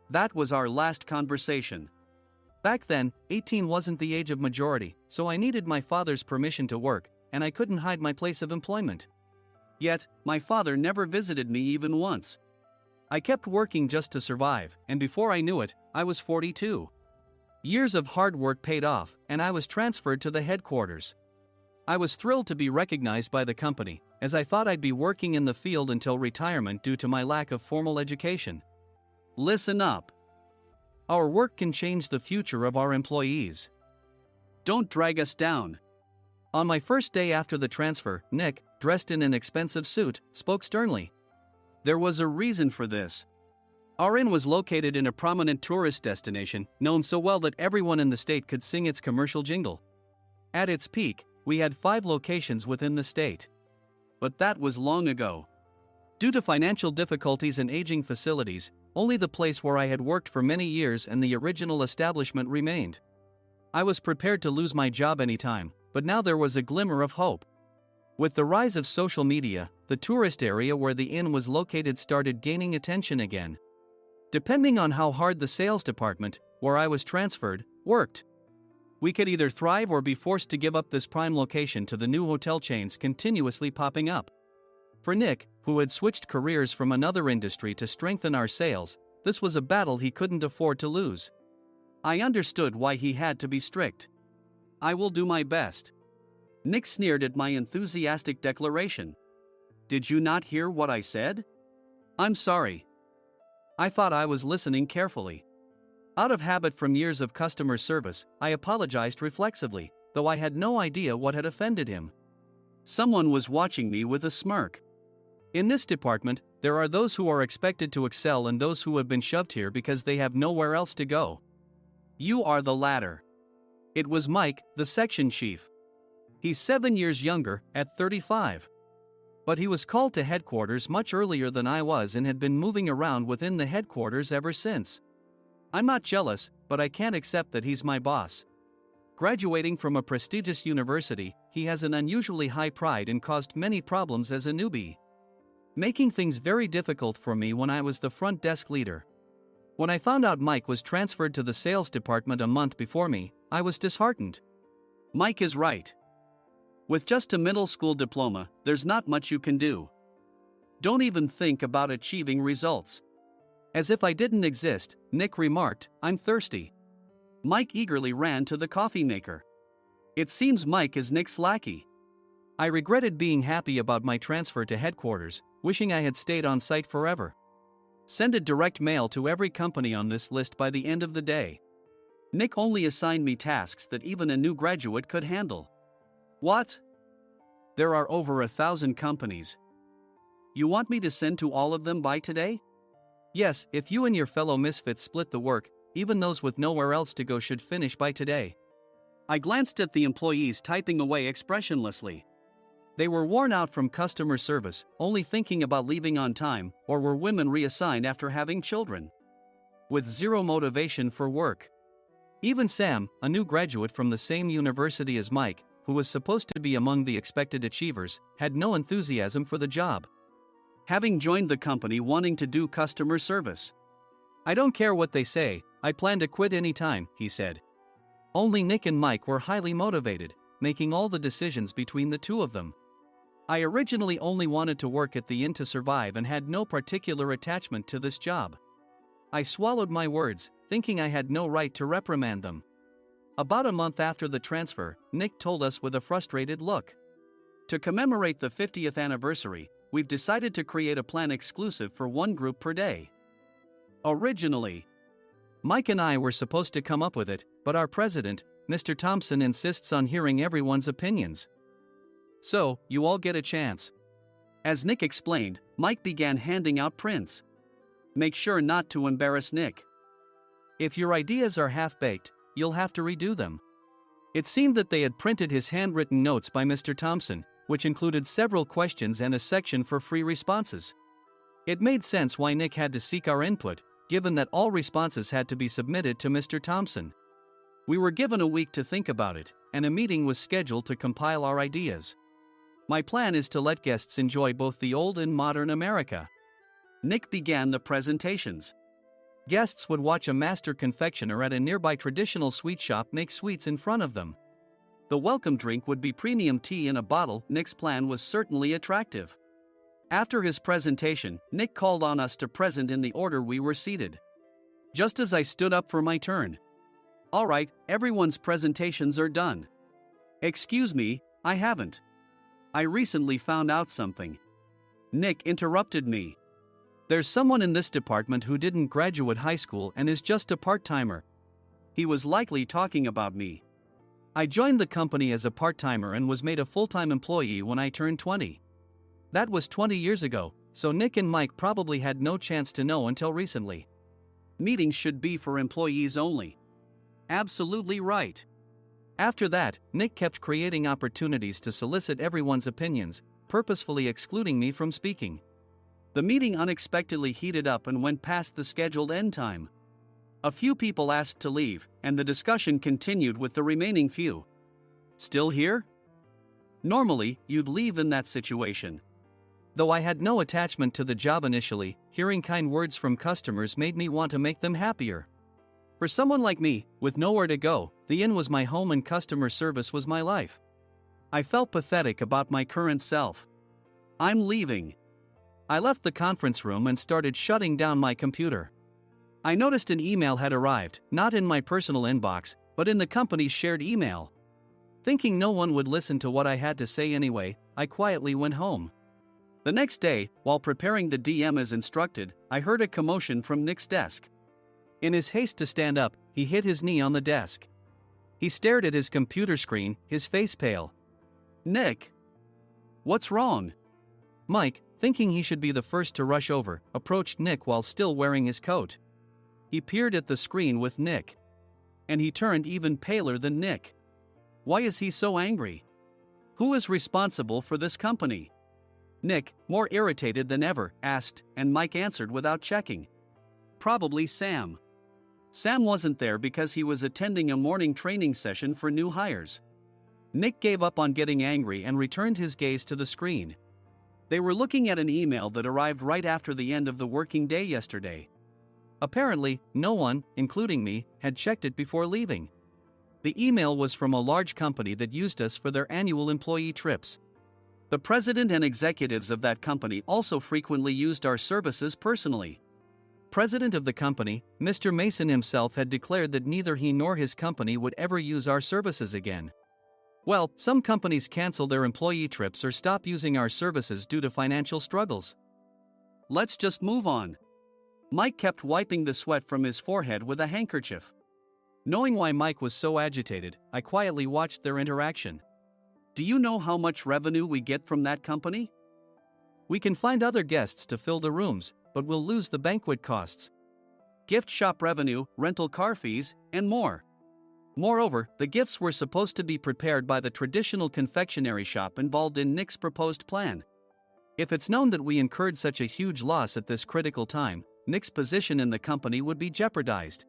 That was our last conversation. Back then, 18 wasn't the age of majority, so I needed my father's permission to work, and I couldn't hide my place of employment. Yet, my father never visited me even once. I kept working just to survive, and before I knew it, I was 42. Years of hard work paid off, and I was transferred to the headquarters. I was thrilled to be recognized by the company, as I thought I'd be working in the field until retirement due to my lack of formal education. Listen up. Our work can change the future of our employees. Don't drag us down. On my first day after the transfer, Nick, dressed in an expensive suit, spoke sternly. There was a reason for this. Our inn was located in a prominent tourist destination, known so well that everyone in the state could sing its commercial jingle. At its peak, we had 5 locations within the state. But that was long ago. Due to financial difficulties and aging facilities, only the place where I had worked for many years and the original establishment remained. I was prepared to lose my job anytime, but now there was a glimmer of hope. With the rise of social media, the tourist area where the inn was located started gaining attention again. Depending on how hard the sales department, where I was transferred, worked, we could either thrive or be forced to give up this prime location to the new hotel chains continuously popping up. For Nick, who had switched careers from another industry to strengthen our sales, this was a battle he couldn't afford to lose. I understood why he had to be strict. I will do my best. Nick sneered at my enthusiastic declaration. Did you not hear what I said? I'm sorry. I thought I was listening carefully. Out of habit from years of customer service, I apologized reflexively, though I had no idea what had offended him. Someone was watching me with a smirk. In this department, there are those who are expected to excel and those who have been shoved here because they have nowhere else to go. You are the latter. It was Mike, the section chief. He's 7 years younger, at 35. But he was called to headquarters much earlier than I was and had been moving around within the headquarters ever since. I'm not jealous, but I can't accept that he's my boss. Graduating from a prestigious university, he has an unusually high pride and caused many problems as a newbie, making things very difficult for me when I was the front desk leader. When I found out Mike was transferred to the sales department a month before me, I was disheartened. Mike is right. With just a middle school diploma, there's not much you can do. Don't even think about achieving results. As if I didn't exist, Nick remarked, I'm thirsty. Mike eagerly ran to the coffee maker. It seems Mike is Nick's lackey. I regretted being happy about my transfer to headquarters, wishing I had stayed on site forever. Send a direct mail to every company on this list by the end of the day. Nick only assigned me tasks that even a new graduate could handle. What? There are over 1,000 companies. You want me to send to all of them by today? Yes, if you and your fellow misfits split the work, even those with nowhere else to go should finish by today. I glanced at the employees typing away expressionlessly. They were worn out from customer service, only thinking about leaving on time, or were women reassigned after having children, with zero motivation for work. Even Sam, a new graduate from the same university as Mike, who was supposed to be among the expected achievers, had no enthusiasm for the job, having joined the company wanting to do customer service. I don't care what they say, I plan to quit any time, he said. Only Nick and Mike were highly motivated, making all the decisions between the two of them. I originally only wanted to work at the inn to survive and had no particular attachment to this job. I swallowed my words, thinking I had no right to reprimand them. About a month after the transfer, Nick told us with a frustrated look. To commemorate the 50th anniversary, we've decided to create a plan exclusive for one group per day. Originally, Mike and I were supposed to come up with it, but our president, Mr. Thompson, insists on hearing everyone's opinions. So, you all get a chance. As Nick explained, Mike began handing out prints. Make sure not to embarrass Nick. If your ideas are half-baked, you'll have to redo them. It seemed that they had printed his handwritten notes by Mr. Thompson, which included several questions and a section for free responses. It made sense why Nick had to seek our input, given that all responses had to be submitted to Mr. Thompson. We were given a week to think about it, and a meeting was scheduled to compile our ideas. My plan is to let guests enjoy both the old and modern America. Nick began the presentations. Guests would watch a master confectioner at a nearby traditional sweet shop make sweets in front of them. The welcome drink would be premium tea in a bottle. Nick's plan was certainly attractive. After his presentation, Nick called on us to present in the order we were seated. Just as I stood up for my turn. "All right, everyone's presentations are done." "Excuse me, I haven't. I recently found out something." Nick interrupted me. "There's someone in this department who didn't graduate high school and is just a part-timer." He was likely talking about me. I joined the company as a part-timer and was made a full-time employee when I turned 20. That was 20 years ago, so Nick and Mike probably had no chance to know until recently. Meetings should be for employees only. Absolutely right. After that, Nick kept creating opportunities to solicit everyone's opinions, purposefully excluding me from speaking. The meeting unexpectedly heated up and went past the scheduled end time. A few people asked to leave, and the discussion continued with the remaining few. "Still here?" Normally, you'd leave in that situation. Though I had no attachment to the job initially, hearing kind words from customers made me want to make them happier. For someone like me, with nowhere to go, the inn was my home and customer service was my life. I felt pathetic about my current self. "I'm leaving." I left the conference room and started shutting down my computer. I noticed an email had arrived, not in my personal inbox, but in the company's shared email. Thinking no one would listen to what I had to say anyway, I quietly went home. The next day, while preparing the DM as instructed, I heard a commotion from Nick's desk. In his haste to stand up, he hit his knee on the desk. He stared at his computer screen, his face pale. "Nick! What's wrong?" Mike, thinking he should be the first to rush over, approached Nick while still wearing his coat. He peered at the screen with Nick. And he turned even paler than Nick. Why is he so angry? Who is responsible for this company? Nick, more irritated than ever, asked, and Mike answered without checking. Probably Sam. Sam wasn't there because he was attending a morning training session for new hires. Nick gave up on getting angry and returned his gaze to the screen. They were looking at an email that arrived right after the end of the working day yesterday. Apparently, no one, including me, had checked it before leaving. The email was from a large company that used us for their annual employee trips. The president and executives of that company also frequently used our services personally. President of the company, Mr. Mason himself had declared that neither he nor his company would ever use our services again. Well, some companies cancel their employee trips or stop using our services due to financial struggles. Let's just move on. Mike kept wiping the sweat from his forehead with a handkerchief. Knowing why Mike was so agitated, I quietly watched their interaction. Do you know how much revenue we get from that company? We can find other guests to fill the rooms, but we'll lose the banquet costs, gift shop revenue, rental car fees, and more. Moreover, the gifts were supposed to be prepared by the traditional confectionery shop involved in Nick's proposed plan. If it's known that we incurred such a huge loss at this critical time, Nick's position in the company would be jeopardized.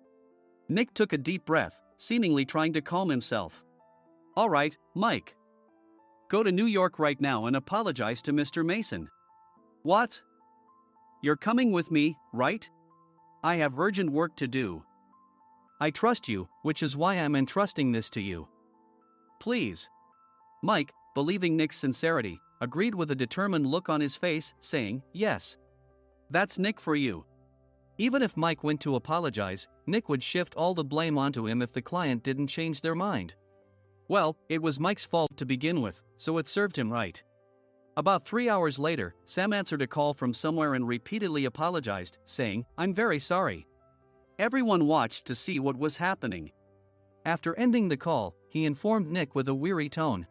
Nick took a deep breath, seemingly trying to calm himself. All right, Mike. Go to New York right now and apologize to Mr. Mason. What? You're coming with me, right? I have urgent work to do. I trust you, which is why I'm entrusting this to you. Please. Mike, believing Nick's sincerity, agreed with a determined look on his face, saying, yes. That's Nick for you. Even if Mike went to apologize, Nick would shift all the blame onto him if the client didn't change their mind. Well, it was Mike's fault to begin with, so it served him right. About 3 hours later, Sam answered a call from somewhere and repeatedly apologized, saying, I'm very sorry. Everyone watched to see what was happening. After ending the call, he informed Nick with a weary tone.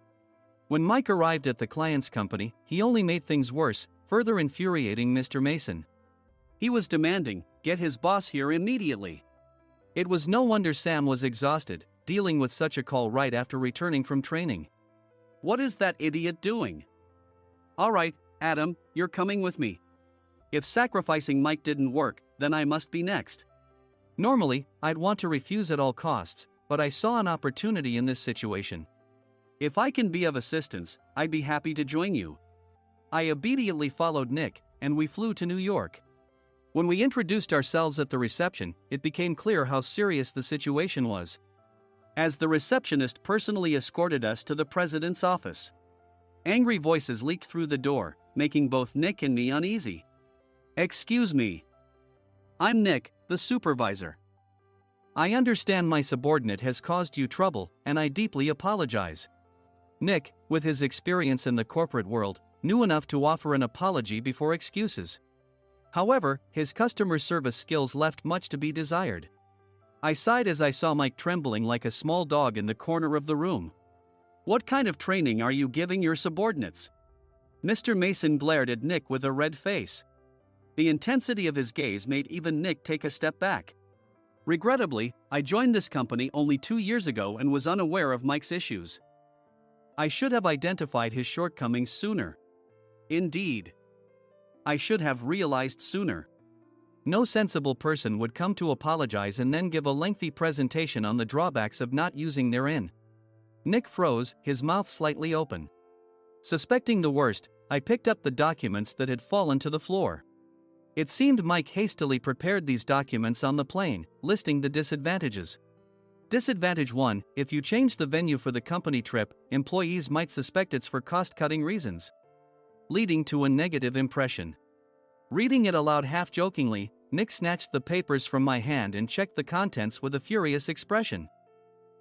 When Mike arrived at the client's company, he only made things worse, further infuriating Mr. Mason. He was demanding, get his boss here immediately. It was no wonder Sam was exhausted, dealing with such a call right after returning from training. What is that idiot doing? All right, Adam, you're coming with me. If sacrificing Mike didn't work, then I must be next. Normally, I'd want to refuse at all costs, but I saw an opportunity in this situation. If I can be of assistance, I'd be happy to join you. I obediently followed Nick, and we flew to New York. When we introduced ourselves at the reception, it became clear how serious the situation was, as the receptionist personally escorted us to the president's office. Angry voices leaked through the door, making both Nick and me uneasy. "Excuse me. I'm Nick, the supervisor. I understand my subordinate has caused you trouble, and I deeply apologize." Nick, with his experience in the corporate world, knew enough to offer an apology before excuses. However, his customer service skills left much to be desired. I sighed as I saw Mike trembling like a small dog in the corner of the room. "What kind of training are you giving your subordinates?" Mr. Mason glared at Nick with a red face. The intensity of his gaze made even Nick take a step back. Regrettably, I joined this company only 2 years ago and was unaware of Mike's issues. I should have identified his shortcomings sooner. Indeed, I should have realized sooner. No sensible person would come to apologize and then give a lengthy presentation on the drawbacks of not using their in. Nick froze, his mouth slightly open. Suspecting the worst, I picked up the documents that had fallen to the floor. It seemed Mike hastily prepared these documents on the plane, listing the disadvantages. Disadvantage 1: if you change the venue for the company trip, employees might suspect it's for cost-cutting reasons, leading to a negative impression. Reading it aloud half-jokingly, Nick snatched the papers from my hand and checked the contents with a furious expression.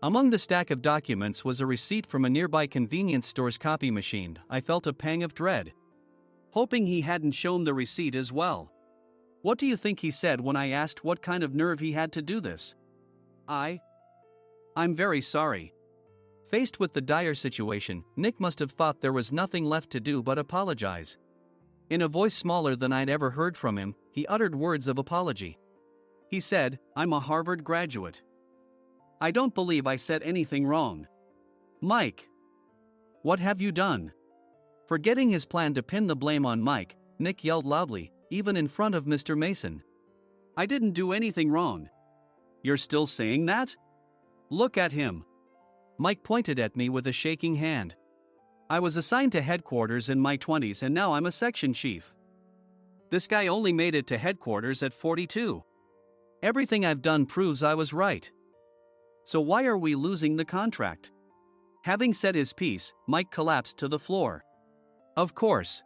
Among the stack of documents was a receipt from a nearby convenience store's copy machine. I felt a pang of dread, hoping he hadn't shown the receipt as well. What do you think he said when I asked what kind of nerve he had to do this? I'm very sorry. Faced with the dire situation, Nick must have thought there was nothing left to do but apologize. In a voice smaller than I'd ever heard from him, he uttered words of apology. He said, "I'm a Harvard graduate. I don't believe I said anything wrong." "Mike, what have you done?" Forgetting his plan to pin the blame on Mike, Nick yelled loudly, even in front of Mr. Mason. "I didn't do anything wrong." "You're still saying that? Look at him." Mike pointed at me with a shaking hand. "I was assigned to headquarters in my 20s and now I'm a section chief. This guy only made it to headquarters at 42. Everything I've done proves I was right. So why are we losing the contract?" Having said his piece, Mike collapsed to the floor. "Of course.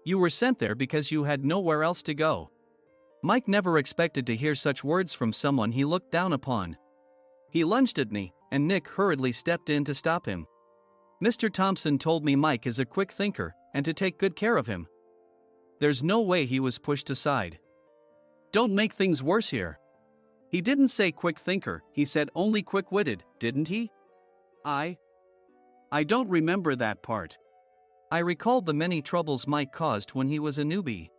You were sent there because you had nowhere else to go." Mike never expected to hear such words from someone he looked down upon. He lunged at me, and Nick hurriedly stepped in to stop him. "Mr. Thompson told me Mike is a quick thinker, and to take good care of him." There's no way he was pushed aside. "Don't make things worse here." "He didn't say quick thinker, he said only quick-witted, didn't he?" I don't remember that part." I recalled the many troubles Mike caused when he was a newbie.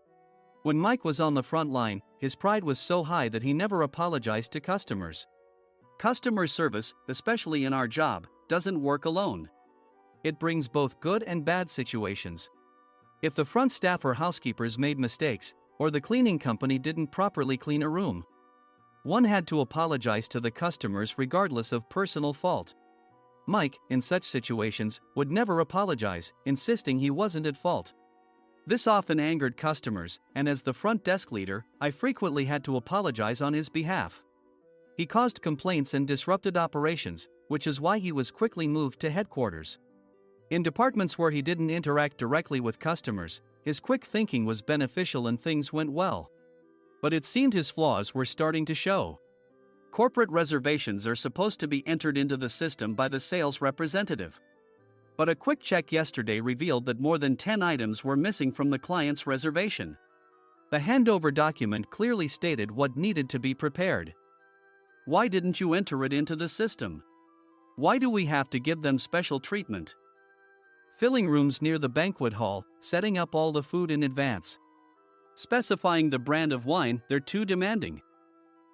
When Mike was on the front line, his pride was so high that he never apologized to customers. Customer service, especially in our job, doesn't work alone. It brings both good and bad situations. If the front staff or housekeepers made mistakes, or the cleaning company didn't properly clean a room, one had to apologize to the customers regardless of personal fault. Mike, in such situations, would never apologize, insisting he wasn't at fault. This often angered customers, and as the front desk leader, I frequently had to apologize on his behalf. He caused complaints and disrupted operations, which is why he was quickly moved to headquarters. In departments where he didn't interact directly with customers, his quick thinking was beneficial and things went well. But it seemed his flaws were starting to show. Corporate reservations are supposed to be entered into the system by the sales representative. But a quick check yesterday revealed that more than 10 items were missing from the client's reservation. The handover document clearly stated what needed to be prepared. Why didn't you enter it into the system? Why do we have to give them special treatment? Filling rooms near the banquet hall, setting up all the food in advance. Specifying the brand of wine, they're too demanding.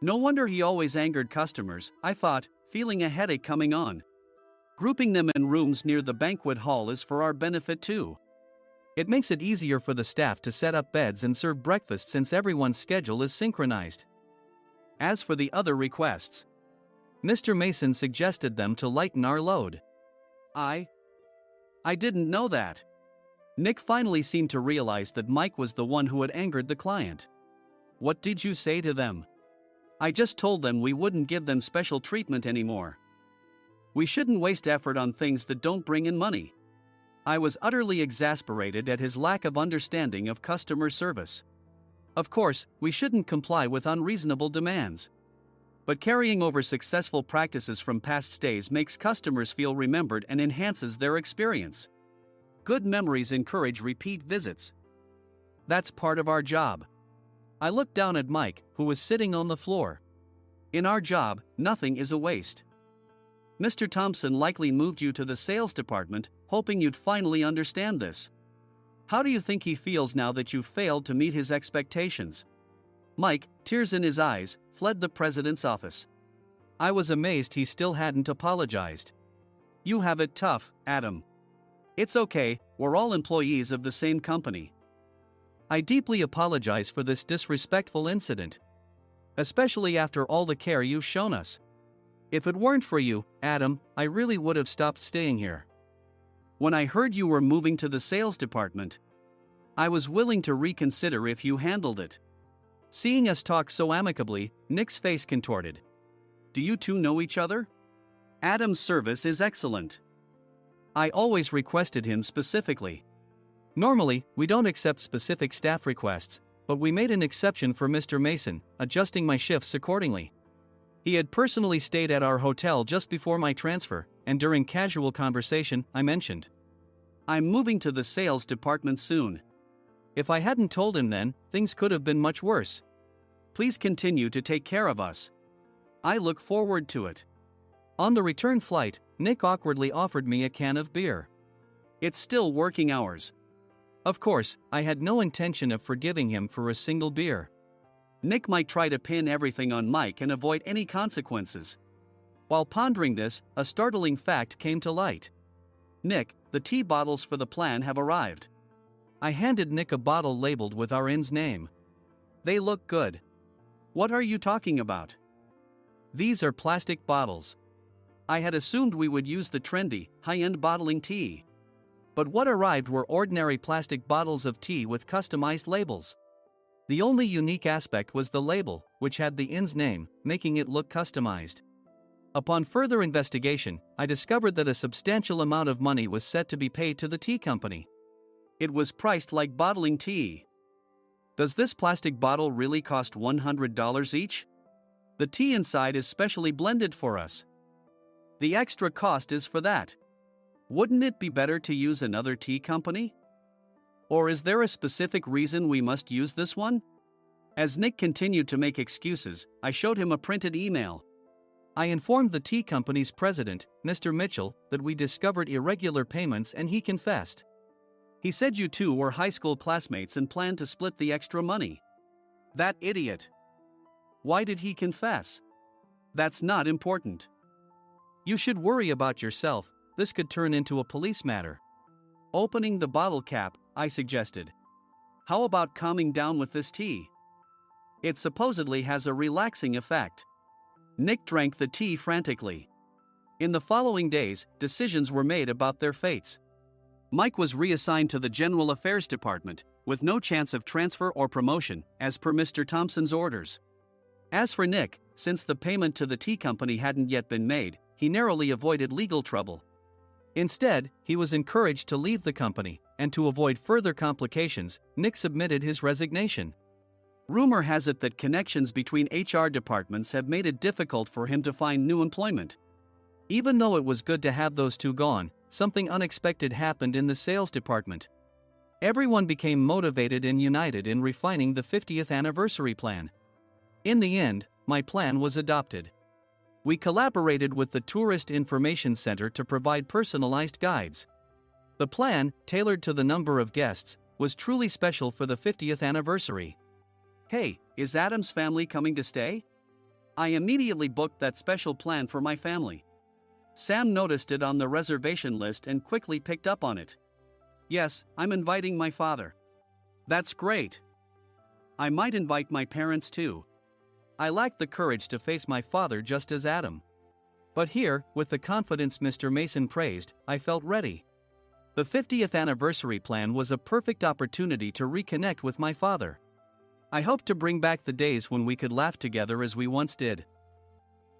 No wonder he always angered customers, I thought, feeling a headache coming on. Grouping them in rooms near the banquet hall is for our benefit too. It makes it easier for the staff to set up beds and serve breakfast since everyone's schedule is synchronized. As for the other requests, Mr. Mason suggested them to lighten our load. I didn't know that. Nick finally seemed to realize that Mike was the one who had angered the client. What did you say to them? I just told them we wouldn't give them special treatment anymore. We shouldn't waste effort on things that don't bring in money. I was utterly exasperated at his lack of understanding of customer service. Of course, we shouldn't comply with unreasonable demands. But carrying over successful practices from past stays makes customers feel remembered and enhances their experience. Good memories encourage repeat visits. That's part of our job. I looked down at Mike, who was sitting on the floor. In our job, nothing is a waste. Mr. Thompson likely moved you to the sales department, hoping you'd finally understand this. How do you think he feels now that you've failed to meet his expectations? Mike, tears in his eyes, fled the president's office. I was amazed he still hadn't apologized. You have it tough, Adam. It's okay, we're all employees of the same company. I deeply apologize for this disrespectful incident. Especially after all the care you've shown us. If it weren't for you, Adam, I really would have stopped staying here. When I heard you were moving to the sales department, I was willing to reconsider if you handled it. Seeing us talk so amicably, Nick's face contorted. Do you two know each other? Adam's service is excellent. I always requested him specifically. Normally, we don't accept specific staff requests, but we made an exception for Mr. Mason, adjusting my shifts accordingly. He had personally stayed at our hotel just before my transfer, and during casual conversation, I mentioned, I'm moving to the sales department soon. If I hadn't told him then, things could have been much worse. Please continue to take care of us. I look forward to it. On the return flight, Nick awkwardly offered me a can of beer. It's still working hours. Of course, I had no intention of forgiving him for a single beer. Nick might try to pin everything on Mike and avoid any consequences. While pondering this, a startling fact came to light. Nick, the tea bottles for the plan have arrived. I handed Nick a bottle labeled with our inn's name. They look good. What are you talking about? These are plastic bottles. I had assumed we would use the trendy, high-end bottling tea. But what arrived were ordinary plastic bottles of tea with customized labels. The only unique aspect was the label, which had the inn's name, making it look customized. Upon further investigation, I discovered that a substantial amount of money was set to be paid to the tea company. It was priced like bottling tea. Does this plastic bottle really cost $100 each? The tea inside is specially blended for us. The extra cost is for that. Wouldn't it be better to use another tea company? Or is there a specific reason we must use this one? As Nick continued to make excuses, I showed him a printed email. I informed the tea company's president, Mr. Mitchell, that we discovered irregular payments and he confessed. He said you two were high school classmates and planned to split the extra money. That idiot. Why did he confess? That's not important. You should worry about yourself, this could turn into a police matter. Opening the bottle cap, I suggested. How about calming down with this tea? It supposedly has a relaxing effect. Nick drank the tea frantically. In the following days, decisions were made about their fates. Mike was reassigned to the General Affairs Department, with no chance of transfer or promotion, as per Mr. Thompson's orders. As for Nick, since the payment to the tea company hadn't yet been made, he narrowly avoided legal trouble. Instead, he was encouraged to leave the company, and to avoid further complications, Nick submitted his resignation. Rumor has it that connections between HR departments have made it difficult for him to find new employment. Even though it was good to have those two gone, something unexpected happened in the sales department. Everyone became motivated and united in refining the 50th anniversary plan. In the end, my plan was adopted. We collaborated with the Tourist Information Center to provide personalized guides. The plan, tailored to the number of guests, was truly special for the 50th anniversary. Hey, is Adam's family coming to stay? I immediately booked that special plan for my family. Sam noticed it on the reservation list and quickly picked up on it. Yes, I'm inviting my father. That's great. I might invite my parents too. I lacked the courage to face my father just as Adam. But here, with the confidence Mr. Mason praised, I felt ready. The 50th anniversary plan was a perfect opportunity to reconnect with my father. I hoped to bring back the days when we could laugh together as we once did.